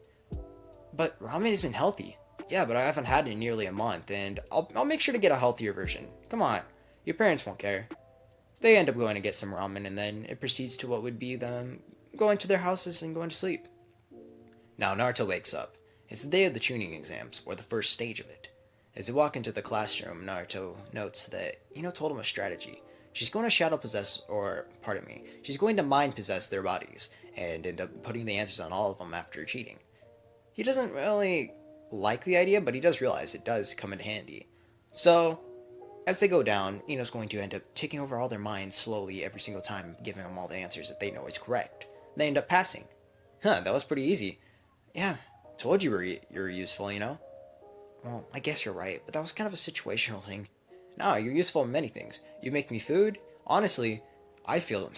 But ramen isn't healthy. Yeah, but I haven't had it in nearly a month, and I'll make sure to get a healthier version. Come on, your parents won't care. So they end up going to get some ramen, and then it proceeds to what would be them going to their houses and going to sleep. Now Naruto wakes up. It's the day of the tuning exams, or the first stage of it. As they walk into the classroom, Naruto notes that Ino told him a strategy. She's going to she's going to mind possess their bodies, and end up putting the answers on all of them after cheating. He doesn't really like the idea, but he does realize it does come in handy. So, as they go down, Ino's going to end up taking over all their minds slowly every single time, giving them all the answers that they know is correct. They end up passing. That was pretty easy. Yeah, told you you're useful, Well, I guess you're right, but that was kind of a situational thing. No, you're useful in many things. You make me food. Honestly, I feel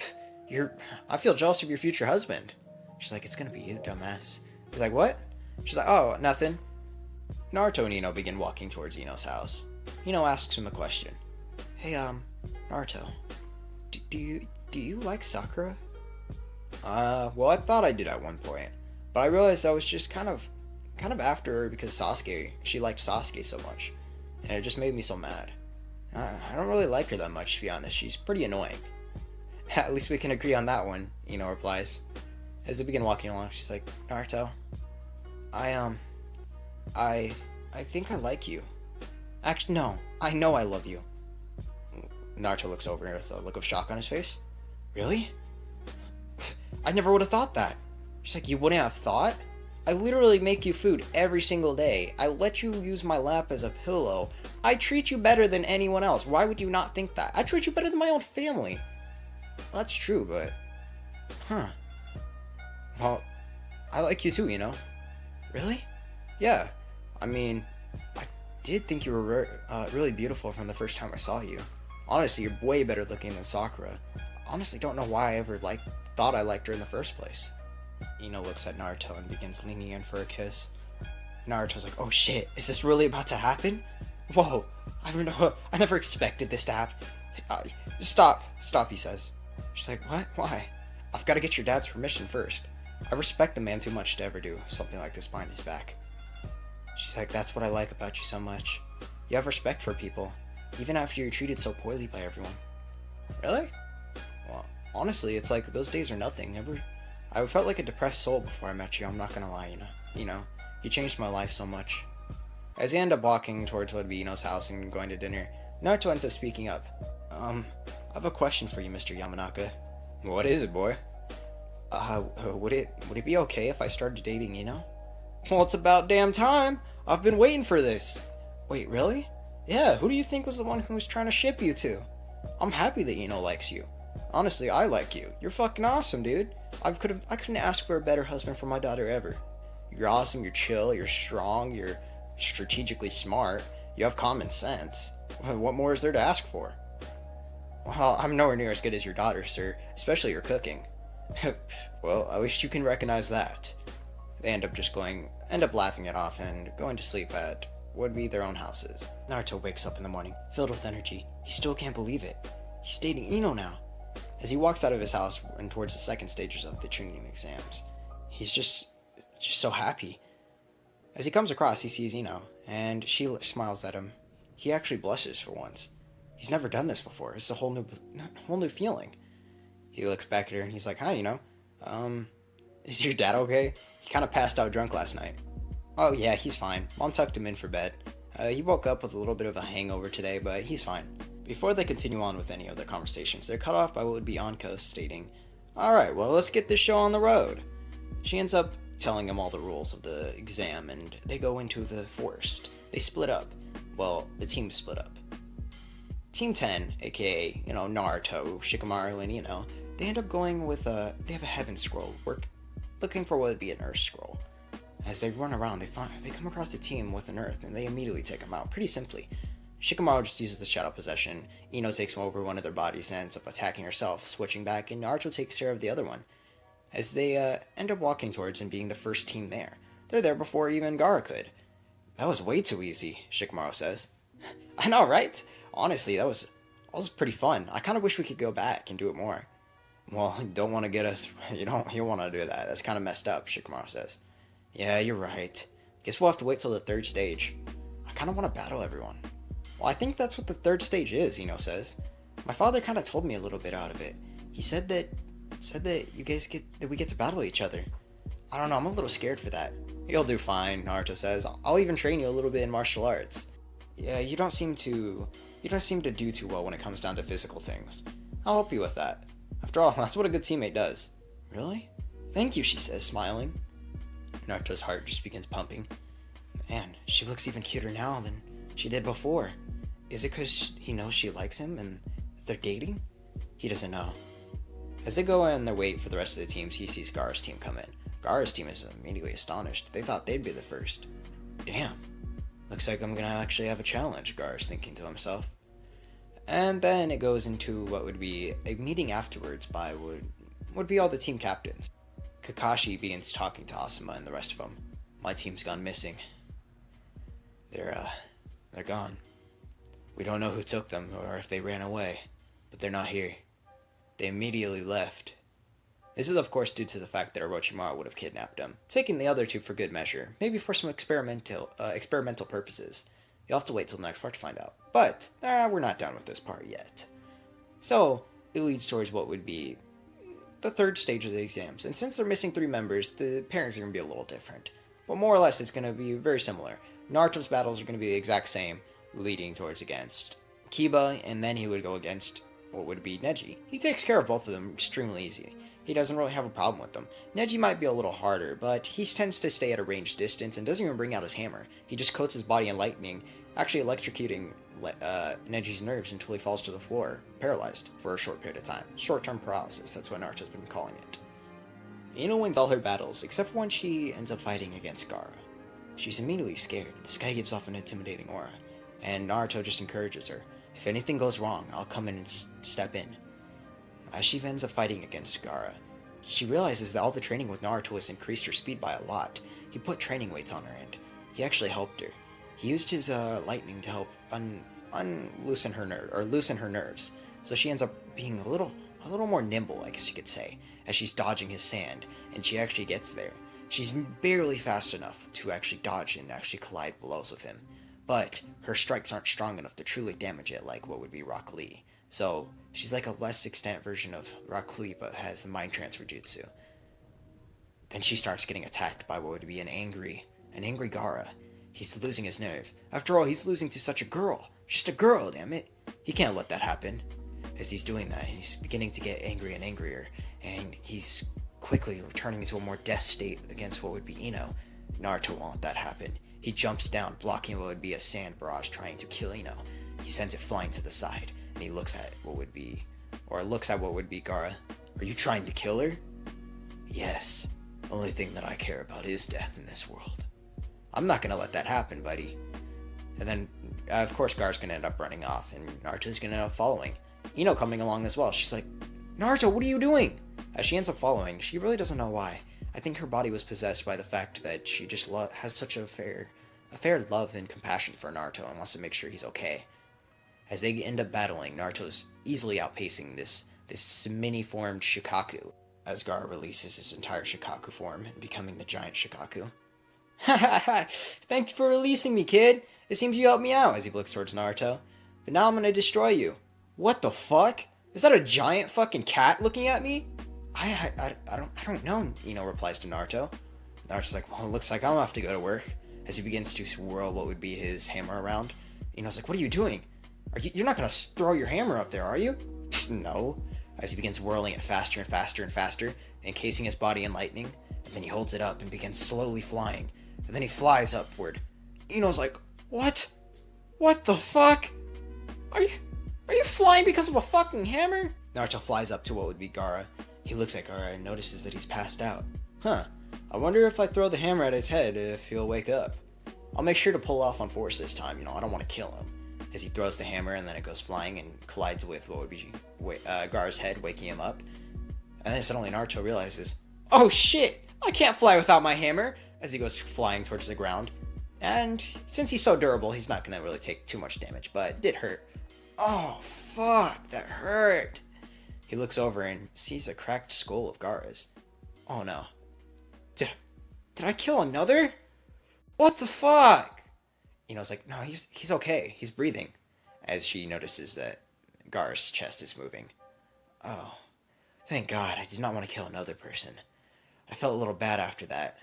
jealous of your future husband. She's like, it's gonna be you, dumbass. He's like, what? She's like, oh, nothing. Naruto and Ino begin walking towards Ino's house. asks him a question. Hey, Naruto, do you like Sakura? Well, I thought I did at one point, but I realized I was just kind of after her because she liked Sasuke so much, and it just made me so mad. I don't really like her that much, to be honest. She's pretty annoying. At least we can agree on that one, replies. As they begin walking along, she's like, Naruto, I think I like you. Actually, no, I know I love you. Naruto looks over with a look of shock on his face. Really? I never would have thought that. She's like, you wouldn't have thought? I literally make you food every single day. I let you use my lap as a pillow. I treat you better than anyone else. Why would you not think that? I treat you better than my own family. Well, that's true, but... Well, I like you too, Really? Yeah. I mean, I did think you were really beautiful from the first time I saw you. Honestly, you're way better looking than Sakura. Honestly, don't know why I ever thought I liked her in the first place. Ino looks at Naruto and begins leaning in for a kiss. Naruto's like, oh shit, is this really about to happen? Whoa, I never expected this to happen. Stop, he says. She's like, what? Why? I've got to get your dad's permission first. I respect the man too much to ever do something like this behind his back. She's like, that's what I like about you so much. You have respect for people, even after you're treated so poorly by everyone. Really? Well, honestly, it's like those days are nothing. I felt like a depressed soul before I met you, I'm not gonna lie, You changed my life so much. As they end up walking towards what would be Ino's house and going to dinner, Naruto ends up speaking up. I have a question for you, Mr. Yamanaka. What is it, boy? Would it be okay if I started dating Ino? Well, it's about damn time. I've been waiting for this. Wait, really? Yeah, who do you think was the one who was trying to ship you to? I'm happy that Ino likes you. Honestly, I like you. You're fucking awesome, dude. I couldn't ask for a better husband for my daughter ever. You're awesome, you're chill, you're strong, you're strategically smart, you have common sense. What more is there to ask for? Well, I'm nowhere near as good as your daughter, sir, especially your cooking. Well, at least you can recognize that. They end up laughing it off and going to sleep at what would be their own houses. Naruto wakes up in the morning, filled with energy. He still can't believe it. He's dating Ino now. As he walks out of his house and towards the second stages of the Chunin exams, he's just so happy. As he comes across, he sees Ino, and she smiles at him. He actually blushes for once. He's never done this before. It's a whole new feeling. He looks back at her and he's like, hi, Ino. Is your dad okay? He kind of passed out drunk last night. Oh yeah, he's fine. Mom tucked him in for bed. He woke up with a little bit of a hangover today, but he's fine. Before they continue on with any of their conversations, they're cut off by what would be Anko stating, alright, well, let's get this show on the road. She ends up telling him all the rules of the exam, and they go into the forest. They split up. Well, the team split up. Team 10, aka, Naruto, Shikamaru, and Ino, they end up going with they have a heaven scroll, looking for what would be an earth scroll. As they run around, they come across the team with an earth, and they immediately take them out, pretty simply. Shikamaru just uses the shadow possession, Ino takes him over one of their bodies and ends up attacking herself, switching back, and Naruto takes care of the other one. As they end up walking towards and being the first team there. They're there before even Gaara could. That was way too easy, Shikamaru says. I know, right? Honestly, that was pretty fun. I kind of wish we could go back and do it more. Well, you don't want to get us... You don't want to do that. That's kind of messed up, Shikamaru says. Yeah, you're right. Guess we'll have to wait till the third stage. I kind of want to battle everyone. Well, I think that's what the third stage is, Ino says. My father kind of told me a little bit out of it. He said that we get to battle each other. I don't know, I'm a little scared for that. You'll do fine, Naruto says. I'll even train you a little bit in martial arts. Yeah, you don't seem to do too well when it comes down to physical things. I'll help you with that. After all, that's what a good teammate does. Really? Thank you, she says, smiling. Naruto's heart just begins pumping. Man, she looks even cuter now than she did before. Is it because he knows she likes him and they're dating? He doesn't know. As they go in their wait for the rest of the teams, he sees Gaara's team come in. Gaara's team is immediately astonished. They thought they'd be the first. Damn. Looks like I'm gonna actually have a challenge, Gaara's thinking to himself. And then it goes into what would be a meeting afterwards by would be all the team captains. Kakashi begins talking to Asuma and the rest of them. My team's gone missing. They're gone. We don't know who took them or if they ran away, but they're not here. They immediately left. This is of course due to the fact that Orochimaru would have kidnapped them, taking the other two for good measure, maybe for some experimental purposes. You'll have to wait till the next part to find out. But we're not done with this part yet. So it leads towards what would be the third stage of the exams, and since they're missing 3 members, the pairings are going to be a little different. But more or less, it's going to be very similar. Naruto's battles are going to be the exact same, leading towards against Kiba, and then he would go against what would be Neji. He takes care of both of them extremely easy. He doesn't really have a problem with them. Neji might be a little harder, but he tends to stay at a ranged distance and doesn't even bring out his hammer. He just coats his body in lightning, actually electrocuting Neji's nerves until he falls to the floor, paralyzed, for a short period of time. Short-term paralysis, that's what Naruto's been calling it. Ino wins all her battles, except for when she ends up fighting against Gaara. She's immediately scared. This guy gives off an intimidating aura, and Naruto just encourages her. If anything goes wrong, I'll come in and step in. As she ends up fighting against Gaara, she realizes that all the training with Naruto has increased her speed by a lot. He put training weights on her, and he actually helped her. He used his lightning to help loosen her nerves. So she ends up being a little more nimble, I guess you could say, as she's dodging his sand, and she actually gets there. She's barely fast enough to actually dodge and actually collide blows with him, but her strikes aren't strong enough to truly damage it like what would be Rock Lee. So she's like a less extant version of Rock Lee, but has the mind transfer jutsu. Then she starts getting attacked by what would be an angry Gaara. He's losing his nerve. After all, he's losing to such a girl. Just a girl, damn it. He can't let that happen. As he's doing that, he's beginning to get angry and angrier, and he's quickly returning to a more death state against what would be Ino. Naruto won't let that happen. He jumps down, blocking what would be a sand barrage trying to kill Ino. He sends it flying to the side, and he looks at what would be Gaara. Are you trying to kill her? Yes. The only thing that I care about is death in this world. I'm not gonna let that happen, buddy. And then, of course, Gaara's gonna end up running off, and Naruto's gonna end up following. Ino coming along as well. She's like, Naruto, what are you doing? As she ends up following, she really doesn't know why. I think her body was possessed by the fact that she just has such a fair love and compassion for Naruto and wants to make sure he's okay. As they end up battling, Naruto's easily outpacing this mini-formed Shikaku, as Gaara releases his entire Shikaku form, becoming the giant Shikaku. Ha ha ha! Thank you for releasing me, kid! It seems you helped me out, as he looks towards Naruto. But now I'm gonna destroy you. What the fuck? Is that a giant fucking cat looking at me? I don't know, Ino replies to Naruto. Naruto's like, well, it looks like I'm gonna have to go to work. As he begins to swirl what would be his hammer around. Ino's like, what are you doing? You're not gonna throw your hammer up there, are you? No. As he begins whirling it faster and faster and faster, encasing his body in lightning, and then he holds it up and begins slowly flying, and then he flies upward. Ino's like, what? What the fuck? Are you flying because of a fucking hammer? Naruto flies up to what would be Gaara. He looks at Gaara and notices that he's passed out. Huh. I wonder if I throw the hammer at his head if he'll wake up. I'll make sure to pull off on force this time, I don't want to kill him. As he throws the hammer and then it goes flying and collides with what would be Gaara's head, waking him up. And then suddenly Naruto realizes, oh shit! I can't fly without my hammer! As he goes flying towards the ground. And since he's so durable, he's not going to really take too much damage, but it did hurt. Oh, fuck, that hurt. He looks over and sees a cracked skull of Gaara's. Oh no. Did I kill another? What the fuck? Ino's like, no, he's okay. He's breathing. As she notices that Gaara's chest is moving. Oh, thank God, I did not want to kill another person. I felt a little bad after that.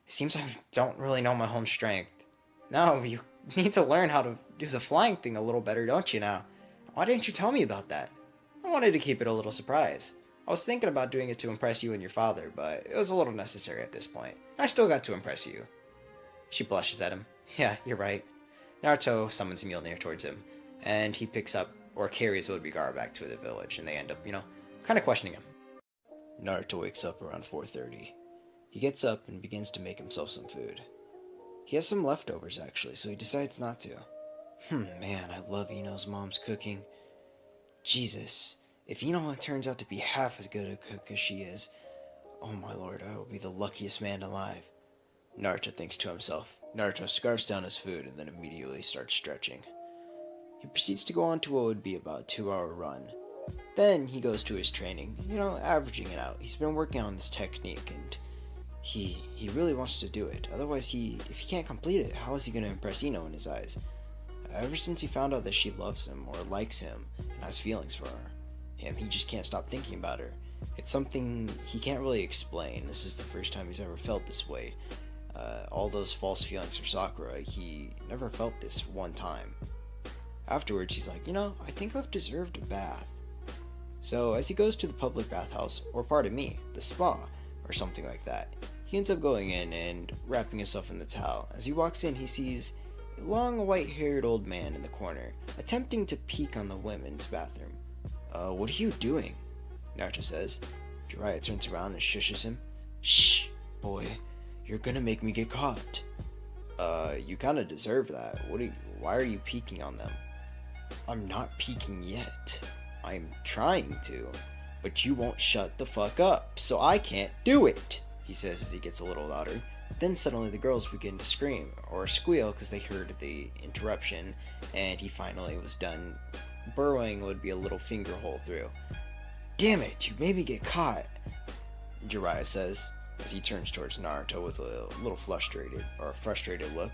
It seems I don't really know my home strength. No, you need to learn how to do the flying thing a little better, don't you now? Why didn't you tell me about that? I wanted to keep it a little surprise. I was thinking about doing it to impress you and your father, but it was a little necessary at this point. I still got to impress you. She blushes at him. Yeah, you're right. Naruto summons Mjolnir towards him, and he picks up, or carries what would be Gaara back to the village, and they end up, kind of questioning him. Naruto wakes up around 4:30. He gets up and begins to make himself some food. He has some leftovers, actually, so he decides not to. Man, I love Ino's mom's cooking. Jesus, if Ino turns out to be half as good a cook as she is, oh my lord, I will be the luckiest man alive. Naruto thinks to himself. Naruto scarfs down his food and then immediately starts stretching. He proceeds to go on to what would be about a 2-hour run. Then he goes to his training, averaging it out. He's been working on this technique, and he really wants to do it. Otherwise, if he can't complete it, how is he going to impress Ino in his eyes? Ever since he found out that she loves him, or likes him, and has feelings for him, he just can't stop thinking about her. It's something he can't really explain. This is the first time he's ever felt this way. All those false feelings for Sakura, he never felt this one time. Afterwards, he's like, I think I've deserved a bath. So, as he goes to the public bathhouse, or pardon me, the spa, or something like that, he ends up going in and wrapping himself in the towel. As he walks in, he sees a long, white-haired old man in the corner, attempting to peek on the women's bathroom. What are you doing? Naruto says. Jiraiya turns around and shushes him. Shh, boy, you're gonna make me get caught. You kinda deserve that. Why are you peeking on them? I'm not peeking yet. I'm trying to, but you won't shut the fuck up, so I can't do it, he says as he gets a little louder. Then suddenly the girls begin to scream, or squeal, because they heard the interruption, and he finally was done burrowing what would be a little finger hole through. Damn it, you made me get caught, Jiraiya says, as he turns towards Naruto with a little frustrated look.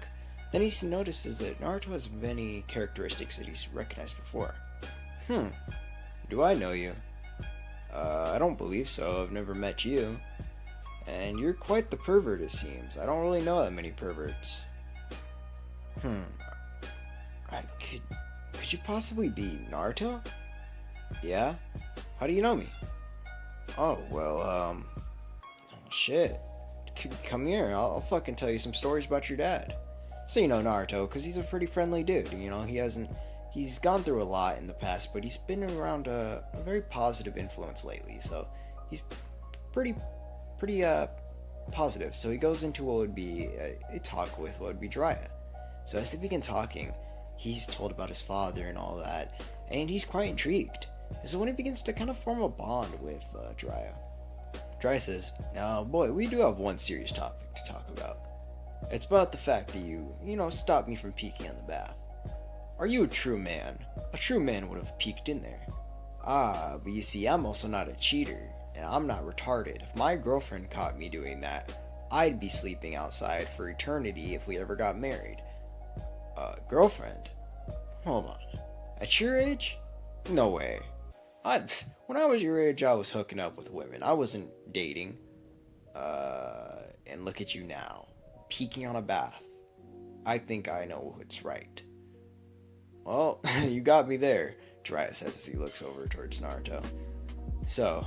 Then he notices that Naruto has many characteristics that he's recognized before. Do I know you? I don't believe so. I've never met you. And you're quite the pervert, it seems. I don't really know that many perverts. Could you possibly be Naruto? Yeah? How do you know me? Oh, well, shit. Come here, I'll fucking tell you some stories about your dad. So you know Naruto, because he's a pretty friendly dude, he's gone through a lot in the past, but he's been around a very positive influence lately, so he's pretty positive. So he goes into what would be a talk with what would be Jiraiya. So as they begin talking, he's told about his father and all that, and he's quite intrigued. So when he begins to kind of form a bond with Jiraiya, Jiraiya says, now boy, we do have one serious topic to talk about. It's about the fact that you stopped me from peeking on the bath. Are you a true man? A true man would have peeked in there. But you see, I'm also not a cheater, and I'm not retarded. If my girlfriend caught me doing that, I'd be sleeping outside for eternity if we ever got married. Girlfriend? Hold on. At your age? No way. When I was your age, I was hooking up with women. I wasn't dating. And look at you now. Peeking on a bath. I think I know what's right. Well, you got me there, Jiraiya says as he looks over towards Naruto. So,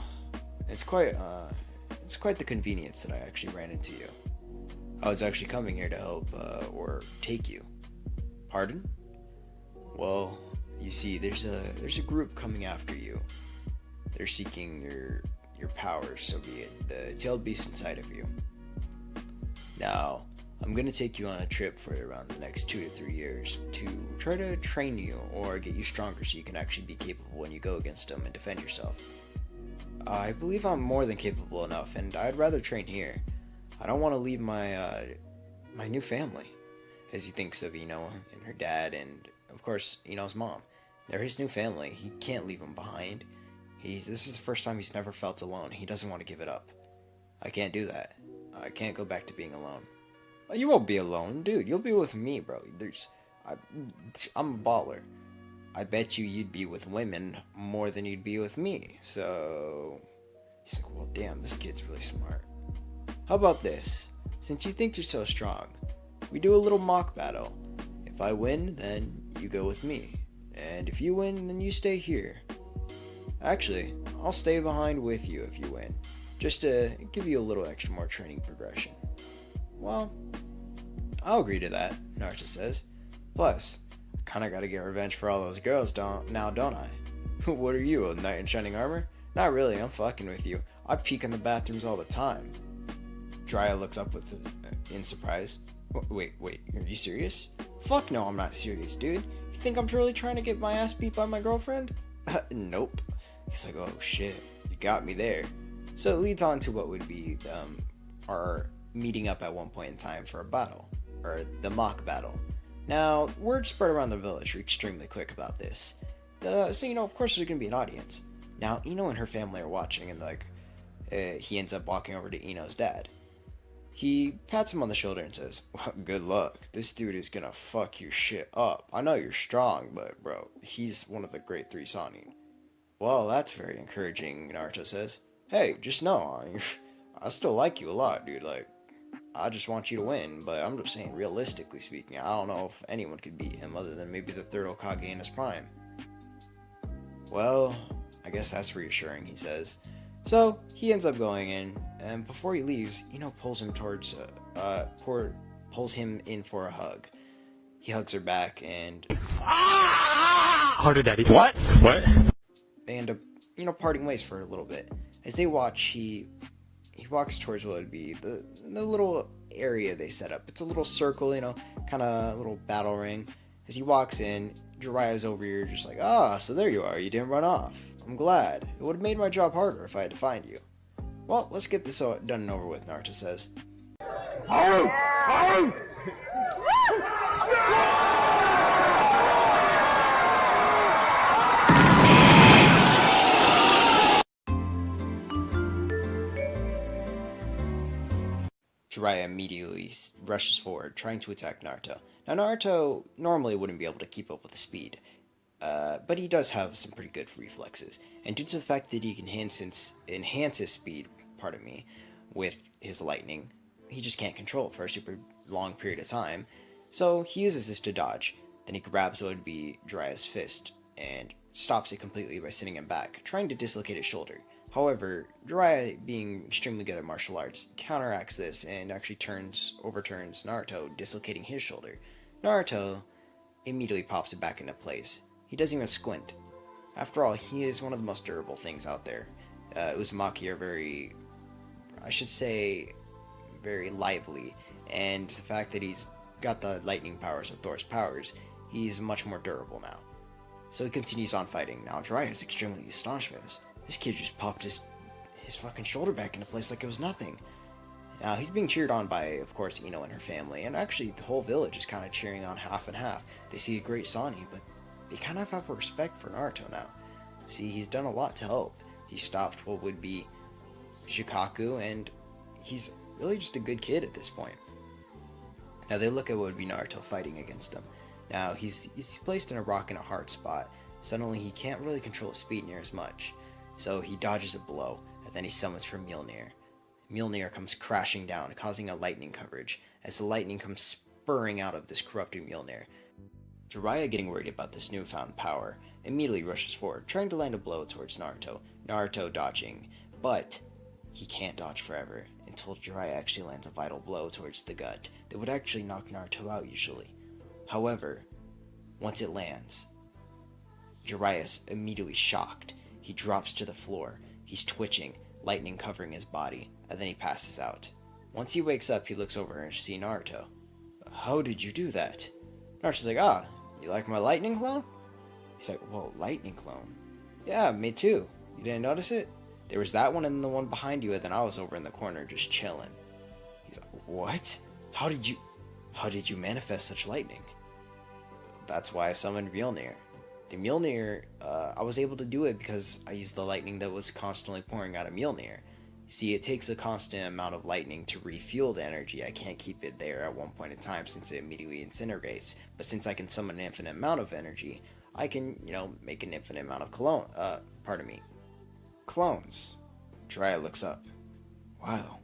it's quite the convenience that I actually ran into you. I was actually coming here to help, or take you. Pardon? Well, you see, there's a group coming after you. They're seeking your powers, so be it, the tailed beast inside of you. Now, I'm going to take you on a trip for around the next 2 to 3 years to try to train you or get you stronger so you can actually be capable when you go against them and defend yourself. I believe I'm more than capable enough, and I'd rather train here. I don't want to leave my new family, as he thinks of Ino and her dad and, of course, Ino's mom. They're his new family. He can't leave them behind. This is the first time he's never felt alone. He doesn't want to give it up. I can't do that. I can't go back to being alone. You won't be alone, dude. You'll be with me, bro. I'm a baller. I bet you'd be with women more than you'd be with me. So he's like, well, damn, this kid's really smart. How about this? Since you think you're so strong, we do a little mock battle. If I win, then you go with me. And if you win, then you stay here. Actually, I'll stay behind with you if you win. Just to give you a little extra more training progression. Well, I'll agree to that, Naruto says. Plus, I kinda gotta get revenge for all those girls, don't I? What are you, a knight in shining armor? Not really, I'm fucking with you. I peek in the bathrooms all the time. Jiraiya looks up in surprise. Wait, are you serious? Fuck no, I'm not serious, dude. You think I'm really trying to get my ass beat by my girlfriend? Nope. He's like, oh shit, you got me there. So it leads on to what would be our meeting up at one point in time for a battle, or the mock battle. Now, word spread around the village extremely quick about this. So, of course there's going to be an audience. Now, Ino and her family are watching, and, he ends up walking over to Ino's dad. He pats him on the shoulder and says, well, good luck. This dude is gonna fuck your shit up. I know you're strong, but, bro, he's one of the great 3 Sannin. Well, that's very encouraging, Naruto says. Hey, just know, I still like you a lot, dude. I just want you to win, but I'm just saying, realistically speaking, I don't know if anyone could beat him other than maybe the 3rd Hokage in his prime. Well, I guess that's reassuring, he says. So, he ends up going in, and before he leaves, pulls him pulls him in for a hug. He hugs her back, and Harder, Daddy. What? They end up, parting ways for a little bit. As they watch, he walks towards what would be the little area they set up. It's a little circle, kind of a little battle ring. As he walks in, Jiraiya's over here just like, so there you are, you didn't run off. I'm glad. It would have made my job harder if I had to find you. Well, let's get this done and over with, Naruto says. Jiraiya immediately rushes forward, trying to attack Naruto. Now, Naruto normally wouldn't be able to keep up with the speed, but he does have some pretty good reflexes. And due to the fact that he can enhance his speed, with his lightning, he just can't control it for a super long period of time. So he uses this to dodge. Then he grabs what would be Jiraiya's fist and stops it completely by sending him back, trying to dislocate his shoulder. However, Jiraiya, being extremely good at martial arts, counteracts this and actually overturns Naruto, dislocating his shoulder. Naruto immediately pops it back into place. He doesn't even squint. After all, he is one of the most durable things out there. Uzumaki are very lively, and the fact that he's got the lightning powers of Thor's powers, he's much more durable now. So he continues on fighting. Now Jiraiya is extremely astonished by this. This kid just popped his fucking shoulder back into place like it was nothing. Now he's being cheered on by, of course, Ino and her family, and actually the whole village is kind of cheering on half and half. They see a great Sannin, but they kind of have a respect for Naruto now. See, he's done a lot to help. He stopped what would be Shikaku, and he's really just a good kid at this point. Now they look at what would be Naruto fighting against him. Now he's placed in a rock and a hard spot. Suddenly he can't really control his speed near as much. So he dodges a blow, and then he summons for Mjolnir. Mjolnir comes crashing down, causing a lightning coverage, as the lightning comes spurring out of this corrupted Mjolnir. Jiraiya, getting worried about this newfound power, immediately rushes forward, trying to land a blow towards Naruto. Naruto dodging, but he can't dodge forever, until Jiraiya actually lands a vital blow towards the gut that would actually knock Naruto out usually. However, once it lands, Jiraiya's immediately shocked. He drops to the floor. He's twitching, lightning covering his body, and then he passes out. Once he wakes up, he looks over and sees Naruto. How did you do that? Naruto's like, you like my lightning clone? He's like, whoa, lightning clone? Yeah, me too. You didn't notice it? There was that one and the one behind you, and then I was over in the corner just chilling. He's like, what? How did you manifest such lightning? That's why I summoned Mjolnir. The Mjolnir, I was able to do it because I used the lightning that was constantly pouring out of Mjolnir. See, it takes a constant amount of lightning to refuel the energy. I can't keep it there at one point in time since it immediately incinerates. But since I can summon an infinite amount of energy, I can, make an infinite amount of clones. Jiraiya looks up. Wow.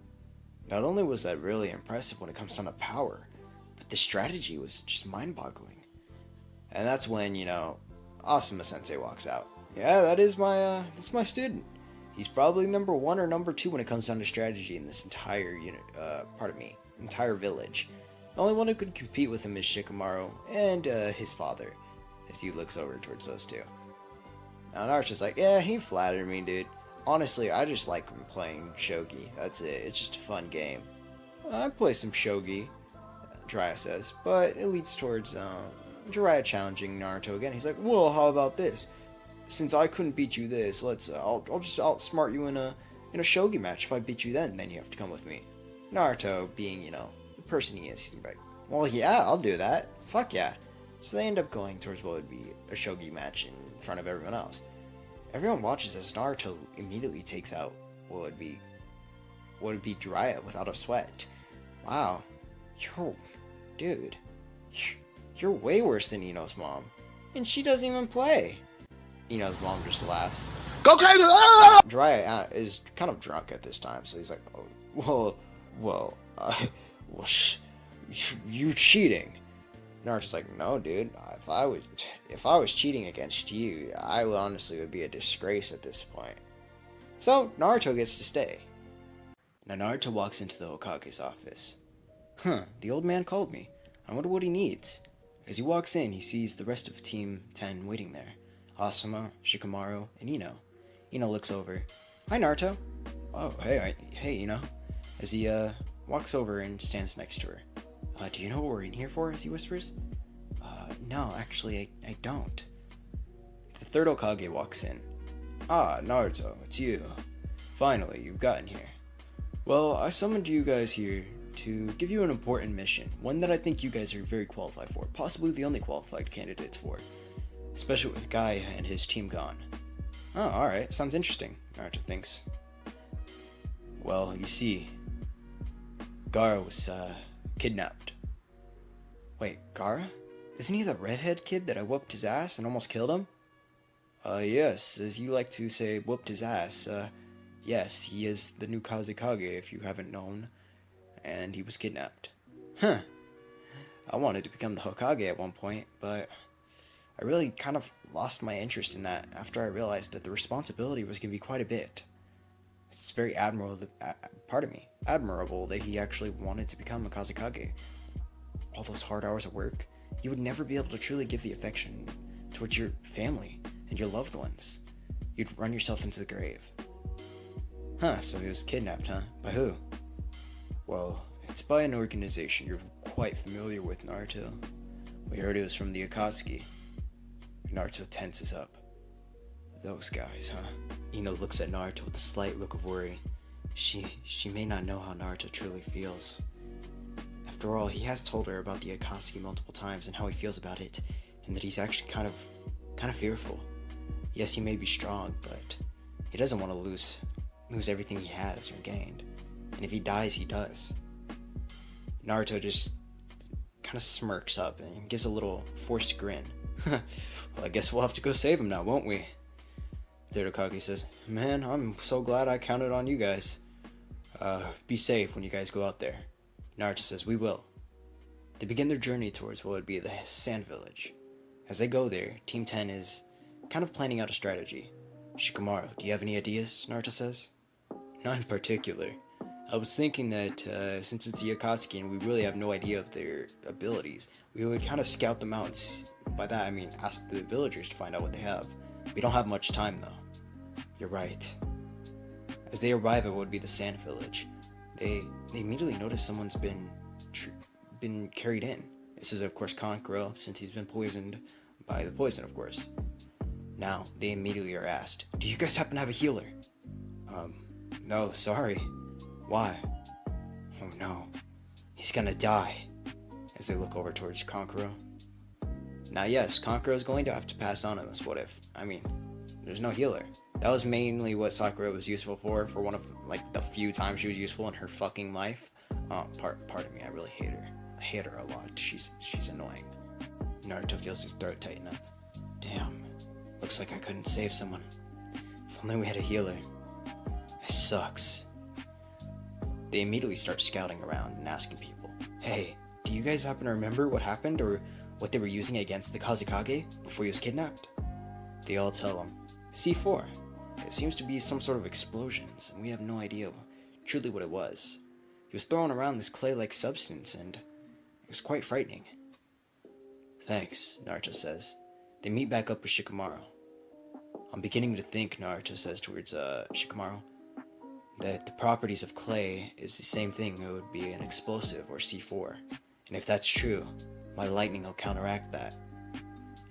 Not only was that really impressive when it comes down to power, but the strategy was just mind-boggling. And that's when, Asuma Sensei walks out. Yeah, that's my student. He's probably number 1 or number 2 when it comes down to strategy in this entire entire village. The only one who could compete with him is Shikamaru and his father, as he looks over towards those two. Now Naruto's like, yeah, he flattered me, dude. Honestly, I just like him playing shogi. That's it. It's just a fun game. I play some shogi, Jiraiya says, but it leads towards Jiraiya challenging Naruto again. He's like, well, how about this? Since I couldn't beat you this, I'll just outsmart you in a shogi match. If I beat you then you have to come with me. Naruto, being, the person he is, he's like, well, yeah, I'll do that. fuck yeah. So they end up going towards what would be a shogi match in front of everyone else. Everyone watches as Naruto immediately takes out what would be Jiraiya without a sweat. Wow. Dude. You're way worse than Ino's mom. And she doesn't even play. Ino's mom just laughs. Go crazy! Jiraiya is kind of drunk at this time, so he's like, oh, you cheating. Naruto's like, no, dude. If I was cheating against you, I honestly would be a disgrace at this point. So Naruto gets to stay. Now Naruto walks into the Hokage's office. The old man called me. I wonder what he needs. As he walks in, he sees the rest of Team 10 waiting there. Asuma, Shikamaru, and Ino. Ino looks over. Hi, Naruto. Oh, hey, Ino. As he walks over and stands next to her. Do you know what we're in here for? As he whispers. No, actually, I don't. The third Hokage walks in. Ah, Naruto, it's you. Finally, you've gotten here. Well, I summoned you guys here to give you an important mission, one that I think you guys are very qualified for, possibly the only qualified candidates for, especially with Guy and his team gone. Oh, alright, sounds interesting, Naruto thinks. Well, you see, Gaara was, kidnapped. Wait, Gaara? Isn't he the redhead kid that I whooped his ass and almost killed him? Yes, as you like to say, whooped his ass, yes, he is the new Kazekage if you haven't known. And he was kidnapped. I wanted to become the Hokage at one point, but I really kind of lost my interest in that after I realized that the responsibility was going to be quite a bit. It's very admirable that he actually wanted to become a Kazekage. All those hard hours of work, you would never be able to truly give the affection towards your family and your loved ones. You'd run yourself into the grave. So he was kidnapped, huh? By who? Well, it's by an organization you're quite familiar with, Naruto. We heard it was from the Akatsuki. Naruto tenses up. Those guys, huh? Ino looks at Naruto with a slight look of worry. She may not know how Naruto truly feels. After all, he has told her about the Akatsuki multiple times and how he feels about it, and that he's actually kind of fearful. Yes, he may be strong, but he doesn't want to lose everything he has or gained. And if he dies, he does. Naruto just kind of smirks up and gives a little forced grin. Well, I guess we'll have to go save him now, won't we? Third Hokage says, Man, I'm so glad I counted on you guys. Be safe when you guys go out there. Naruto says, We will. They begin their journey towards what would be the Sand Village. As they go there, Team 10 is kind of planning out a strategy. Shikamaru, do you have any ideas? Naruto says. Not in particular. I was thinking that since it's the Akatsuki and we really have no idea of their abilities, we would kind of scout them out. By that I mean ask the villagers to find out what they have. We don't have much time though. You're right. As they arrive at what would be the Sand Village, they immediately notice someone's been carried in. This is of course Kankuro, since he's been poisoned by the poison, of course. Now they immediately are asked, do you guys happen to have a healer? No, sorry. Why? Oh no, he's gonna die. As they look over towards Kankuro. Now yes, Kankuro is going to have to pass on in this what if. I mean, there's no healer. That was mainly what Sakura was useful for one of like the few times she was useful in her fucking life. Pardon me, I really hate her. I hate her a lot. She's annoying. Naruto feels his throat tighten up. Damn, looks like I couldn't save someone. If only we had a healer. It sucks. They immediately start scouting around and asking people, Hey, do you guys happen to remember what happened or what they were using against the Kazekage before he was kidnapped? They all tell him, C4. It seems to be some sort of explosions, and we have no idea truly what it was. He was throwing around this clay-like substance, and it was quite frightening. Thanks, Naruto says. They meet back up with Shikamaru. I'm beginning to think, Naruto says towards Shikamaru, that the properties of clay is the same thing. It would be an explosive or C4. And if that's true, my lightning will counteract that.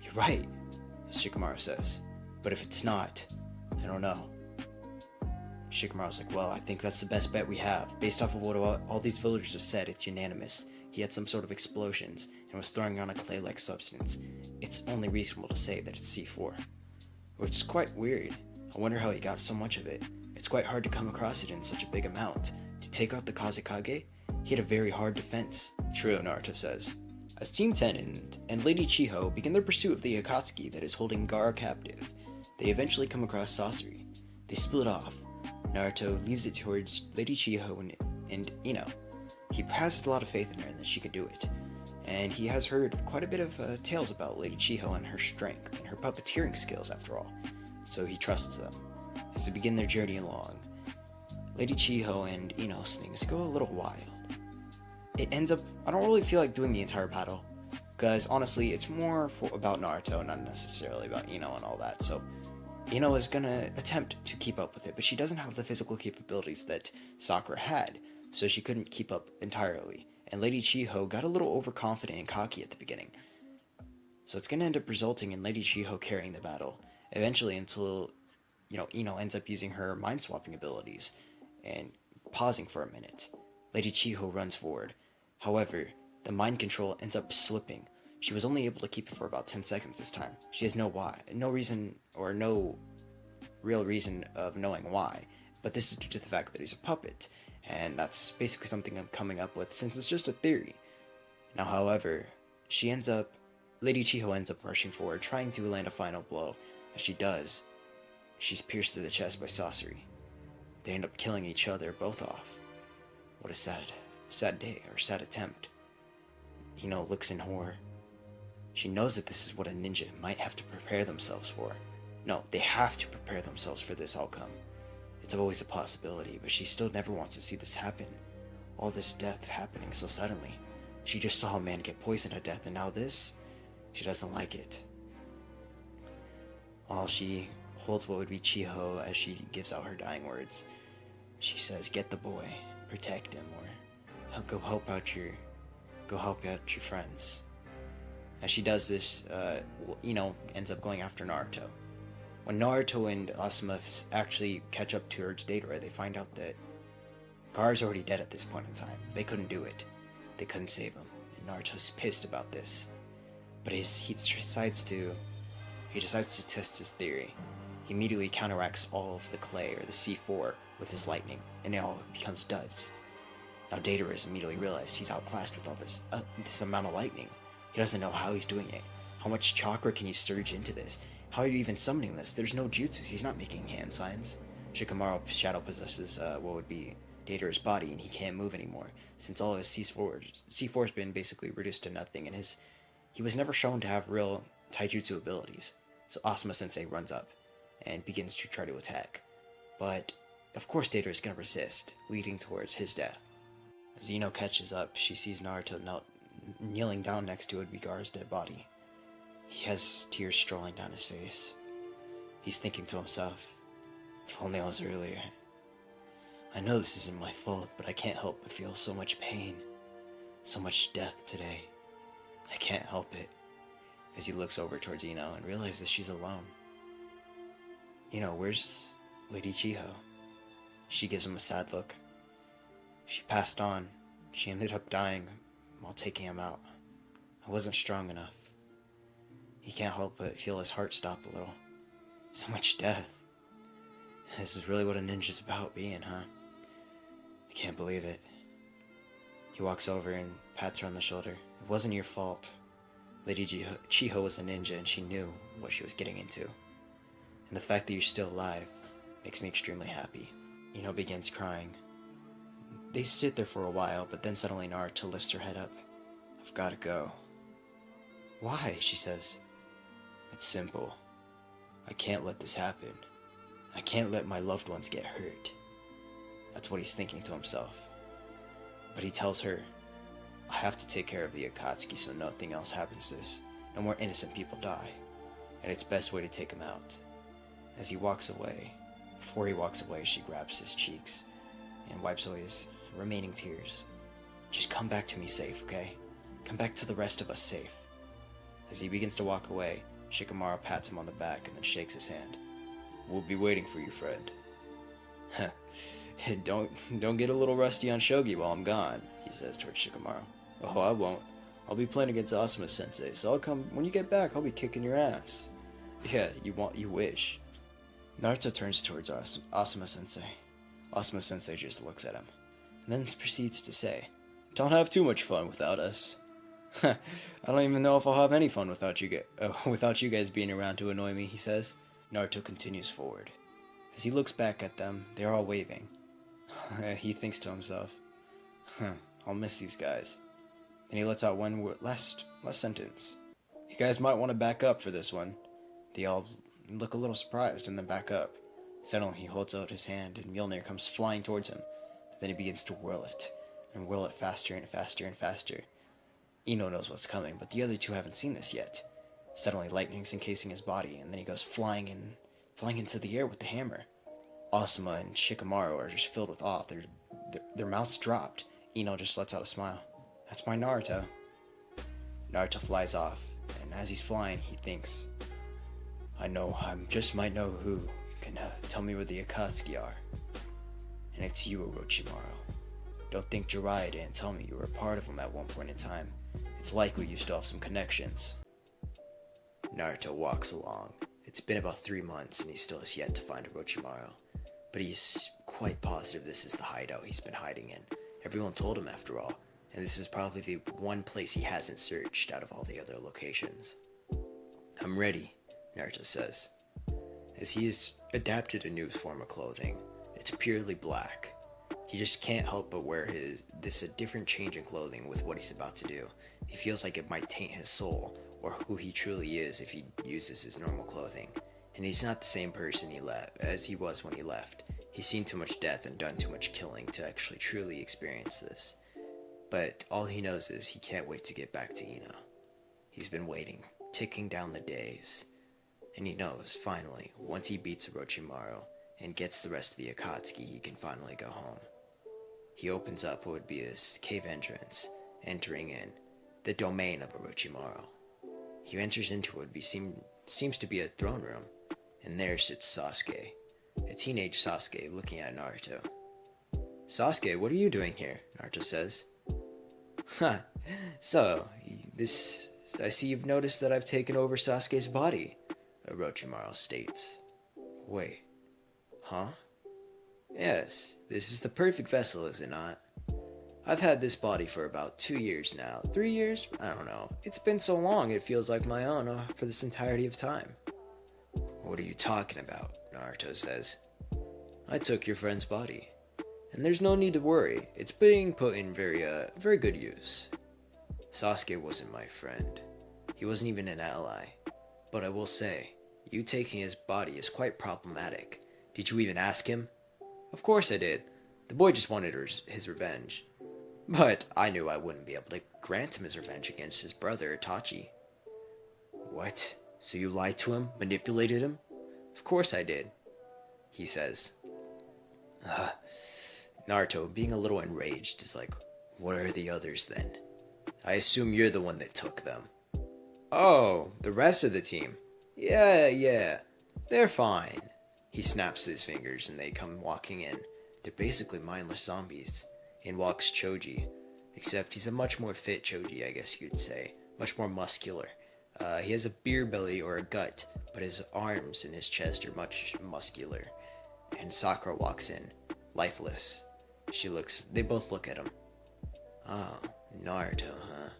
You're right, Shikamaru says. But if it's not, I don't know. Shikamaru's like, well, I think that's the best bet we have. Based off of what all these villagers have said, it's unanimous. he had some sort of explosions and was throwing on a clay-like substance. It's only reasonable to say that it's C4. Which is quite weird. I wonder how he got so much of it. It's quite hard to come across it in such a big amount. To take out the Kazekage, he had a very hard defense. True, Naruto says. As Team 10 and Lady Chiho begin their pursuit of the Akatsuki that is holding Gaara captive, they eventually come across Sasori. They split off. Naruto leaves it towards Lady Chiho and he has a lot of faith in her and that she could do it. And he has heard quite a bit of tales about Lady Chiho and her strength and her puppeteering skills after all. So he trusts them. As they begin their journey along, Lady Chiho and Ino's things go a little wild. It ends up, I don't really feel like doing the entire battle, because honestly it's more about Naruto, not necessarily about Ino and all that. So Ino is gonna attempt to keep up with it, but she doesn't have the physical capabilities that Sakura had, so she couldn't keep up entirely. And Lady Chiho got a little overconfident and cocky at the beginning. So it's gonna end up resulting in Lady Chiho carrying the battle, eventually until, Ino ends up using her mind-swapping abilities and pausing for a minute. Lady Chiho runs forward. However, the mind control ends up slipping. She was only able to keep it for about 10 seconds this time. She has no reason or no real reason of knowing why, but this is due to the fact that he's a puppet, and that's basically something I'm coming up with since it's just a theory. Now, however, Lady Chiho ends up rushing forward, trying to land a final blow. As she does, she's pierced through the chest by Sasori. They end up killing each other both off. What a sad day, or sad attempt. Ino looks in horror. She knows that this is what a ninja might have to prepare themselves for. No, they have to prepare themselves for this outcome. It's always a possibility, but she still never wants to see this happen. All this death happening so suddenly. She just saw a man get poisoned to death, and now this? She doesn't like it. While she holds what would be Chiho as she gives out her dying words, she says, "Get the boy, protect him, or go help out your friends." As she does this, ends up going after Naruto. When Naruto and Asuma actually catch up towards Deidara, they find out that Gaara's already dead at this point in time. They couldn't do it. They couldn't save him. And Naruto's pissed about this. But he decides to test his theory. He immediately counteracts all of the clay, or the C4, with his lightning, and it all becomes duds. Now Deidara has immediately realized he's outclassed with all this amount of lightning. He doesn't know how he's doing it. How much chakra can you surge into this? How are you even summoning this? There's no jutsus. He's not making hand signs. Shikamaru shadow possesses what would be Deidara's body, and he can't move anymore, since all of his C4 has been basically reduced to nothing, and he was never shown to have real taijutsu abilities. So Asuma Sensei runs up and begins to try to attack. But of course Deidara is going to resist, leading towards his death. As Ino catches up, she sees Naruto kneeling down next to Gaara's dead body. He has tears strolling down his face. He's thinking to himself, "If only I was earlier. I know this isn't my fault, but I can't help but feel so much pain, so much death today. I can't help it." As he looks over towards Ino and realizes she's alone. "Where's Lady Chiho?" She gives him a sad look. "She passed on. She ended up dying while taking him out. I wasn't strong enough." He can't help but feel his heart stop a little. So much death. This is really what a ninja's about being, huh? I can't believe it. He walks over and pats her on the shoulder. "It wasn't your fault. Lady Chiho was a ninja, and she knew what she was getting into. And the fact that you're still alive makes me extremely happy." Ino begins crying. They sit there for a while, but then suddenly Naruto lifts her head up. "I've gotta go." "Why?" she says. "It's simple. I can't let this happen. I can't let my loved ones get hurt." That's what he's thinking to himself. But he tells her, "I have to take care of the Akatsuki so nothing else happens to this. No more innocent people die. And it's best way to take him out." As he walks away, before he walks away, she grabs his cheeks and wipes away his remaining tears. "Just come back to me safe, okay? Come back to the rest of us safe." As he begins to walk away, Shikamaru pats him on the back and then shakes his hand. "We'll be waiting for you, friend." Don't get a little rusty on shogi while I'm gone, he says towards Shikamaru. Oh, I won't. I'll be playing against Asuma-sensei, so I'll come, when you get back, I'll be kicking your ass. Yeah, you wish. Naruto turns towards Asuma-sensei. Asuma-sensei just looks at him, and then proceeds to say, "Don't have too much fun without us." I don't even know if I'll have any fun without you guys being around to annoy me, he says. Naruto continues forward. As he looks back at them, they're all waving. He thinks to himself, I'll miss these guys. Then he lets out one last sentence. You guys might want to back up for this one. They all look a little surprised and then back up. Suddenly he holds out his hand and Mjolnir comes flying towards him. Then he begins to whirl it, and whirl it faster and faster and faster. Ino knows what's coming, but the other two haven't seen this yet. Suddenly lightning's encasing his body, and then he goes flying into the air with the hammer. Asuma and Shikamaru are just filled with awe. Their mouths dropped. Ino just lets out a smile. That's my Naruto. Naruto flies off, and as he's flying, he thinks, I just might know who can tell me where the Akatsuki are. And it's you, Orochimaru. Don't think Jiraiya didn't tell me you were a part of them at one point in time. It's likely you still have some connections. Naruto walks along. It's been about 3 months and he still has yet to find Orochimaru. But he's quite positive this is the hideout he's been hiding in. Everyone told him after all, and this is probably the one place he hasn't searched out of all the other locations. I'm ready, Naruto says. As he has adapted a new form of clothing, it's purely black. He just can't help but wear a different change in clothing with what he's about to do. He feels like it might taint his soul, or who he truly is if he uses his normal clothing. And he's not the same person as he was when he left. He's seen too much death and done too much killing to actually truly experience this. But all he knows is he can't wait to get back to Ino. He's been waiting, ticking down the days. And he knows, finally, once he beats Orochimaru and gets the rest of the Akatsuki, he can finally go home. He opens up what would be his cave entrance, entering in the domain of Orochimaru. He enters into what seems to be a throne room, and there sits Sasuke, a teenage Sasuke looking at Naruto. Sasuke, what are you doing here? Naruto says. So, I see you've noticed that I've taken over Sasuke's body, Orochimaru states. Wait, huh? Yes, this is the perfect vessel, is it not? I've had this body for about 2 years now. 3 years? I don't know. It's been so long it feels like my own for this entirety of time. What are you talking about? Naruto says. I took your friend's body. And there's no need to worry. It's being put in very good use. Sasuke wasn't my friend. He wasn't even an ally. But I will say, you taking his body is quite problematic. Did you even ask him? Of course I did. The boy just wanted his revenge. But I knew I wouldn't be able to grant him his revenge against his brother, Itachi. What? So you lied to him? Manipulated him? Of course I did, he says. Naruto, being a little enraged, is like, what are the others then? I assume you're the one that took them. Oh, the rest of the team? Yeah, they're fine. He snaps his fingers and they come walking in. They're basically mindless zombies. In walks Choji, except he's a much more fit Choji, I guess you'd say. Much more muscular. He has a beer belly or a gut, but his arms and his chest are much muscular. And Sakura walks in, lifeless. They both look at him. Oh, Naruto, huh?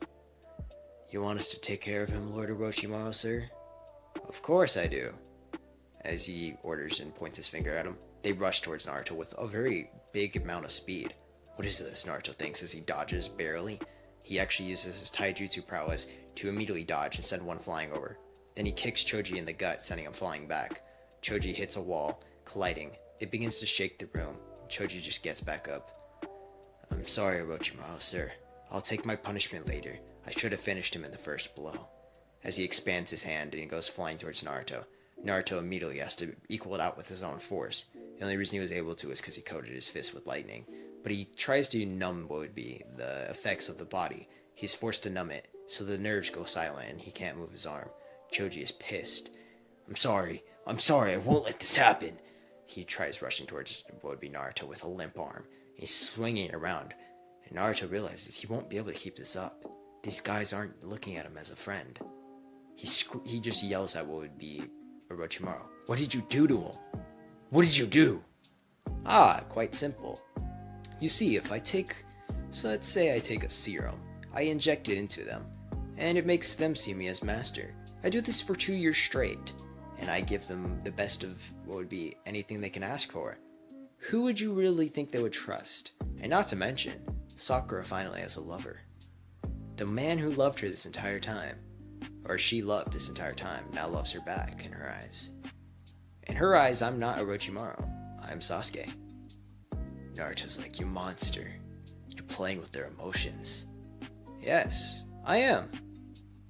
You want us to take care of him, Lord Orochimaru, sir? Of course I do. As he orders and points his finger at him, they rush towards Naruto with a very big amount of speed. What is this, Naruto thinks as he dodges barely. He actually uses his taijutsu prowess to immediately dodge and send one flying over. Then he kicks Choji in the gut, sending him flying back. Choji hits a wall, colliding. It begins to shake the room. Choji just gets back up. I'm sorry, Orochimaru, sir. I'll take my punishment later. I should have finished him in the first blow. As he expands his hand and he goes flying towards Naruto, Naruto immediately has to equal it out with his own force. The only reason he was able to is because he coated his fist with lightning. But he tries to numb what would be the effects of the body. He's forced to numb it, so the nerves go silent and he can't move his arm. Choji is pissed. I'm sorry, I won't let this happen. He tries rushing towards what would be Naruto with a limp arm. He's swinging around, And Naruto realizes he won't be able to keep this up. These guys aren't looking at him as a friend. He just yells at what would be Orochimaru. What did you do to him? What did you do? Ah, quite simple. You see, if I take, so let's say I take a serum, I inject it into them, and it makes them see me as master. I do this for 2 years straight, and I give them the best of what would be anything they can ask for. Who would you really think they would trust? And not to mention, Sakura finally has a lover. The man who loved her this entire time, or she loved this entire time, now loves her back in her eyes. In her eyes, I'm not Orochimaru, I'm Sasuke. Naruto's like, you monster. You're playing with their emotions. Yes, I am.